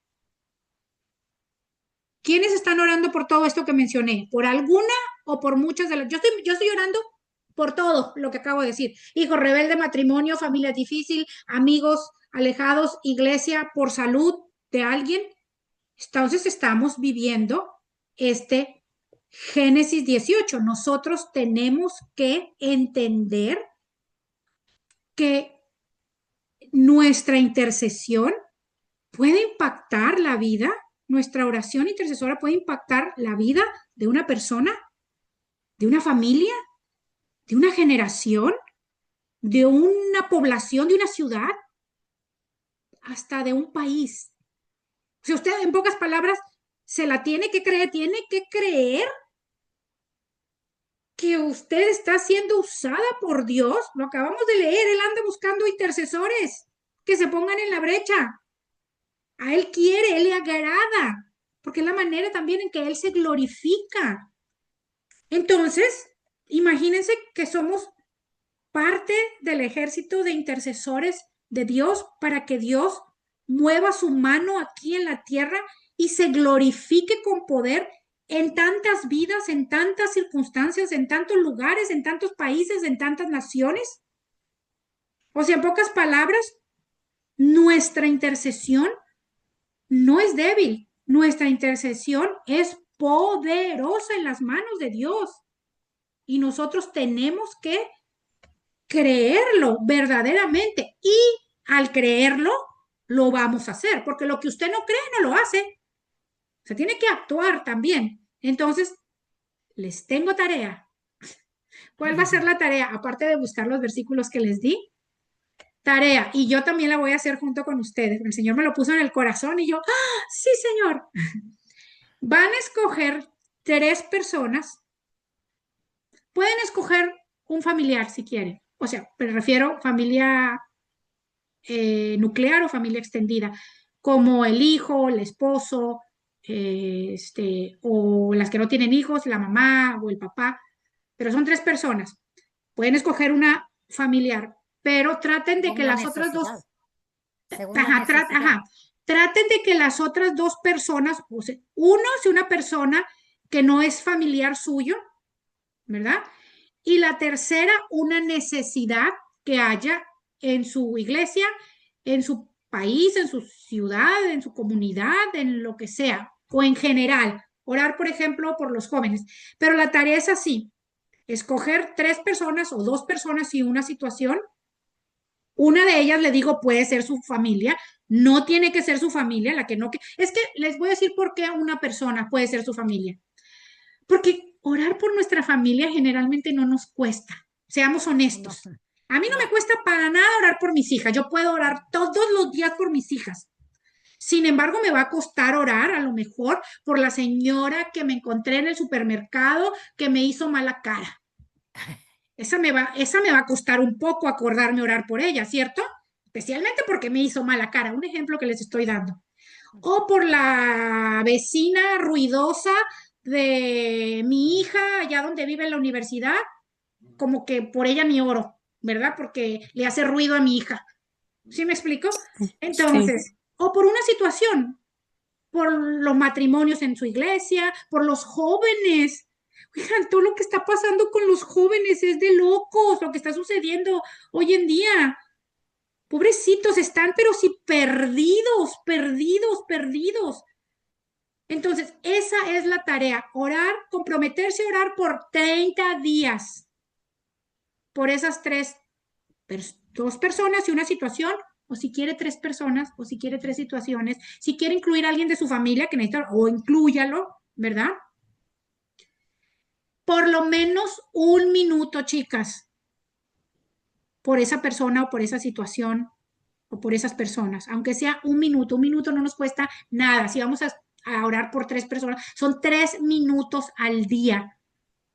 ¿Quiénes están orando por todo esto que mencioné? ¿Por alguna o por muchas de las? Yo estoy orando por todo lo que acabo de decir. Hijo rebelde, matrimonio, familia difícil, amigos alejados, iglesia, por salud de alguien. Entonces estamos viviendo este Génesis 18. Nosotros tenemos que entender que nuestra intercesión puede impactar la vida, nuestra oración intercesora puede impactar la vida de una persona, de una familia, de una generación, de una población, de una ciudad, hasta de un país. Si usted, en pocas palabras, se la tiene que creer que usted está siendo usada por Dios. Lo acabamos de leer, Él anda buscando intercesores que se pongan en la brecha. A Él quiere, Él le agrada, porque es la manera también en que Él se glorifica. Entonces, imagínense que somos parte del ejército de intercesores de Dios para que Dios mueva su mano aquí en la tierra y se glorifique con poder en tantas vidas, en tantas circunstancias, en tantos lugares, en tantos países, en tantas naciones. O sea, en pocas palabras, nuestra intercesión no es débil, nuestra intercesión es poderosa en las manos de Dios y nosotros tenemos que creerlo verdaderamente y al creerlo lo vamos a hacer, porque lo que usted no cree no lo hace. Se tiene que actuar también. Entonces, les tengo tarea. ¿Cuál va a ser la tarea? Aparte de buscar los versículos que les di, tarea. Y yo también la voy a hacer junto con ustedes. El Señor me lo puso en el corazón y yo, ¡ah, sí, Señor! Van a escoger 3 personas. Pueden escoger un familiar si quieren. O sea, me refiero familia nuclear o familia extendida, como el hijo, el esposo, o las que no tienen hijos, la mamá o el papá, pero son 3 personas. Pueden escoger una familiar, pero traten de Según que la las otras dos, necesidad. Según la ajá, necesidad. traten de que las otras 2 personas, o sea, uno sea una persona que no es familiar suyo, ¿verdad? Y la tercera, una necesidad que haya en su iglesia, en su país, en su ciudad, en su comunidad, en lo que sea, o en general. Orar, por ejemplo, por los jóvenes. Pero la tarea es así, escoger 3 personas o 2 personas y una situación. Una de ellas, le digo, puede ser su familia, no tiene que ser su familia, la que no... Es que les voy a decir por qué una persona puede ser su familia. Porque orar por nuestra familia generalmente no nos cuesta, seamos No, honestos. A mí no me no. cuesta para nada orar por mis hijas. Yo puedo orar todos los días por mis hijas. Sin embargo, me va a costar orar a lo mejor por la señora que me encontré en el supermercado que me hizo mala cara. Esa me va a costar un poco acordarme orar por ella, ¿cierto? Especialmente porque me hizo mala cara. Un ejemplo que les estoy dando. O por la vecina ruidosa de mi hija allá donde vive en la universidad, como que por ella ni oro, ¿verdad? Porque le hace ruido a mi hija. ¿Sí me explico? Sí, Entonces, o por una situación, por los matrimonios en su iglesia, por los jóvenes. Oigan, todo lo que está pasando con los jóvenes es de locos, lo que está sucediendo hoy en día. Pobrecitos están, pero sí perdidos, perdidos, perdidos. Entonces, esa es la tarea, orar, comprometerse a orar por 30 días, por esas 2 personas y una situación, o si quiere 3 personas, o si quiere 3 situaciones, si quiere incluir a alguien de su familia que necesita, o inclúyalo, ¿verdad? Por lo menos 1 minuto, chicas, por esa persona o por esa situación o por esas personas, aunque sea 1 minuto no nos cuesta nada. Si vamos a orar por 3 personas, son 3 minutos al día,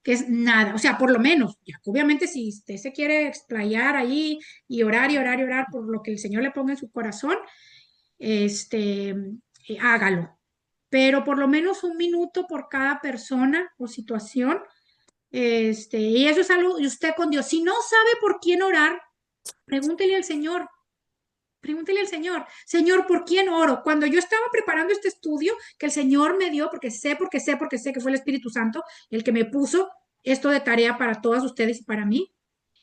que es nada, o sea, por lo menos, ya, obviamente si usted se quiere explayar ahí y orar y orar y orar por lo que el Señor le ponga en su corazón, hágalo, pero por lo menos 1 minuto por cada persona o situación, y eso es algo, y usted con Dios, si no sabe por quién orar, pregúntele al Señor. Pregúntele al Señor, Señor, ¿por quién oro? Cuando yo estaba preparando este estudio que el Señor me dio, porque sé que fue el Espíritu Santo el que me puso esto de tarea para todas ustedes y para mí.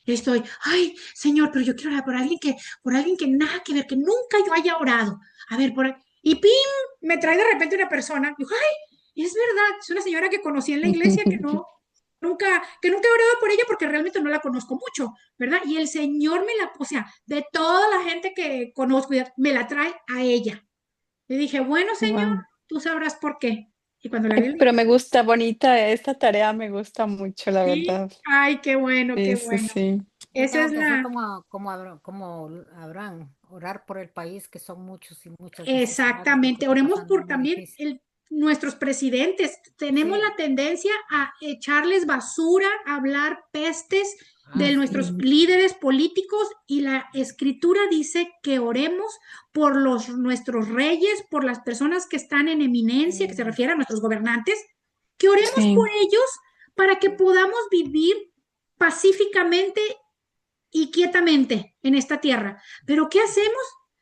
Estoy, ay, Señor, pero yo quiero orar por alguien que nada que ver, que nunca yo haya orado. A ver, y pim, me trae de repente una persona. Digo, ay, es verdad, es una señora que conocí en la iglesia que nunca he orado por ella porque realmente no la conozco mucho, ¿verdad? Y el Señor o sea, de toda la gente que conozco, me la trae a ella. Le dije, bueno, Señor, wow. tú sabrás por qué. Y cuando la Ay, vi, pero me gusta, bonita esta tarea, me gusta mucho, la sí, verdad. ay, qué bueno, qué Sí, sí, bueno. sí. Yo Esa tengo es que hacer la, como Abraham, orar por el país, que son muchos y muchas necesidades, lo que exactamente. está Oremos pasando por muy también difícil. nuestros presidentes. Tenemos Sí, la tendencia a echarles basura, a hablar pestes de nuestros Sí, líderes políticos y la escritura dice que oremos por nuestros reyes, por las personas que están en eminencia, que se refiere a nuestros gobernantes, que oremos por sí, ellos para que podamos vivir pacíficamente y quietamente en esta tierra. Pero ¿qué hacemos?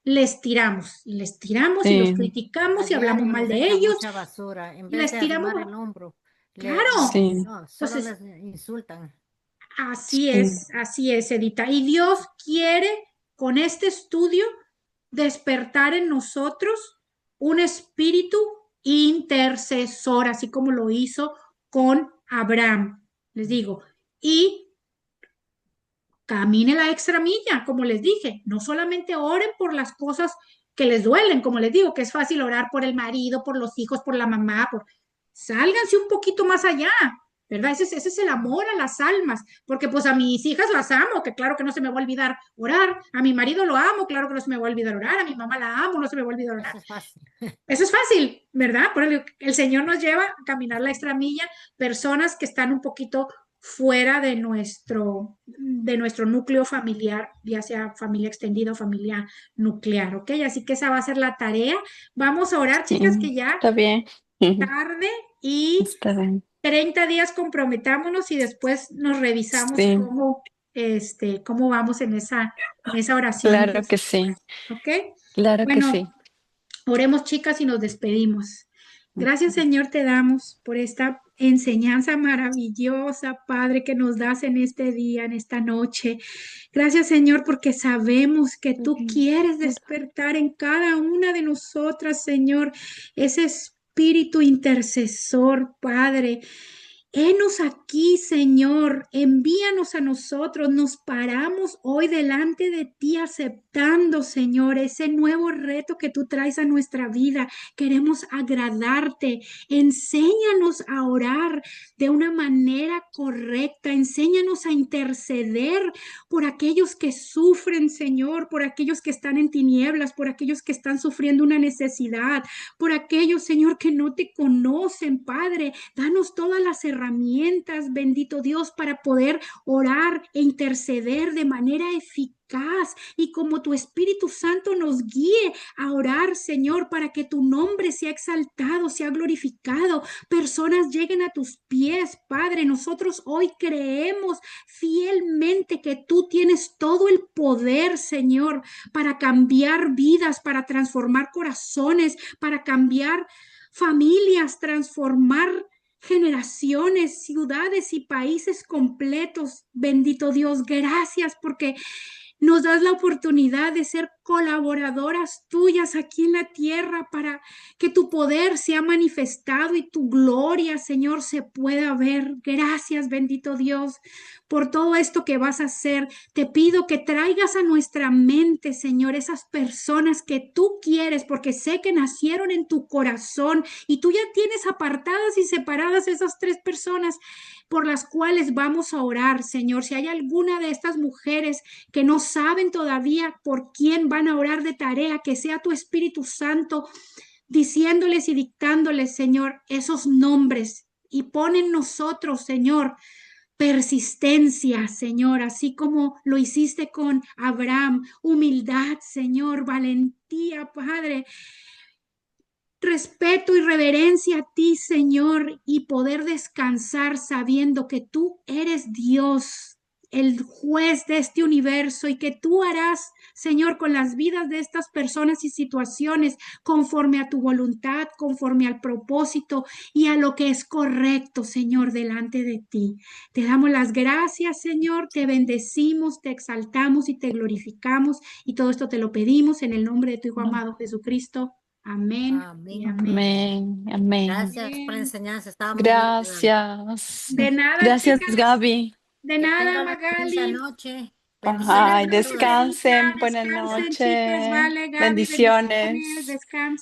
Les tiramos y los sí, a criticamos y hablamos diario mal les de echan ellos mucha basura. En y vez les de tiramos, arrimar el hombro, claro. no, solo Entonces, les insultan. sí, así es, Edita. Y Dios quiere con este estudio despertar en nosotros un espíritu intercesor, así como lo hizo con Abraham, les digo. Y camine la extra milla, como les dije, no solamente oren por las cosas que les duelen, como les digo, que es fácil orar por el marido, por los hijos, por la mamá, sálganse un poquito más allá. ¿verdad? Ese es el amor a las almas, porque pues a mis hijas las amo, que claro que no se me va a olvidar orar, a mi marido lo amo, claro que no se me va a olvidar orar, a mi mamá la amo, no se me va a olvidar orar. Eso es fácil. Eso es fácil, ¿verdad? Por el Señor nos lleva a caminar la extra milla, personas que están un poquito fuera de nuestro núcleo familiar, ya sea familia extendida o familia nuclear, ¿ok? Así que esa va a ser la tarea. Vamos a orar, Sí, chicas, que ya está bien. Ujú, tarde y está bien. 30 días comprometámonos y después nos revisamos Sí, cómo vamos en esa oración claro que intensiva, sí. ¿ok? Claro que Bueno, sí. oremos, chicas, y nos despedimos. Gracias, Señor, te damos por esta enseñanza maravillosa, Padre, que nos das en este día, en esta noche. Gracias, Señor, porque sabemos que tú quieres despertar en cada una de nosotras, Señor, ese espíritu intercesor, Padre. Henos aquí, Señor, envíanos a nosotros, nos paramos hoy delante de ti aceptando, Señor, ese nuevo reto que tú traes a nuestra vida. Queremos agradarte. Enséñanos a orar de una manera correcta, enséñanos a interceder por aquellos que sufren, Señor, por aquellos que están en tinieblas, por aquellos que están sufriendo una necesidad, por aquellos, Señor, que no te conocen, Padre. Danos todas las herramientas, bendito Dios, para poder orar e interceder de manera eficaz y como tu Espíritu Santo nos guíe a orar, Señor, para que tu nombre sea exaltado, sea glorificado, personas lleguen a tus pies, Padre. Nosotros hoy creemos fielmente que tú tienes todo el poder, Señor, para cambiar vidas, para transformar corazones, para cambiar familias, transformar generaciones, ciudades y países completos. Bendito Dios, gracias porque nos das la oportunidad de ser colaboradoras tuyas aquí en la tierra para que tu poder sea manifestado y tu gloria, Señor, se pueda ver. Gracias, bendito Dios, por todo esto que vas a hacer. Te pido que traigas a nuestra mente, Señor, esas personas que tú quieres, porque sé que nacieron en tu corazón y tú ya tienes apartadas y separadas esas 3 personas por las cuales vamos a orar, Señor. Si hay alguna de estas mujeres que no saben todavía por quién van a orar de tarea, que sea tu Espíritu Santo diciéndoles y dictándoles, Señor, esos nombres y pon en nosotros, Señor, persistencia, Señor, así como lo hiciste con Abraham, humildad, Señor, valentía, Padre, respeto y reverencia a ti, Señor, y poder descansar sabiendo que tú eres Dios, el juez de este universo, y que tú harás, Señor, con las vidas de estas personas y situaciones conforme a tu voluntad, conforme al propósito y a lo que es correcto, Señor, delante de ti. Te damos las gracias, Señor, te bendecimos, te exaltamos y te glorificamos, y todo esto te lo pedimos en el nombre de tu Hijo amado Jesucristo. Amén y Amén. amén. Amén, amén. Gracias por la enseñanza, estaba muy ayudando. Gracias. De nada, Gracias, chicas. Gaby. De Que nada, tengan una linda Magali. noche. Buenas Bendiciones Ay, para noches, todas. Erika. descansen. Buenas Descansen, chicas. noches. Vale, Gaby. Bendiciones. Bendiciones. Descansen.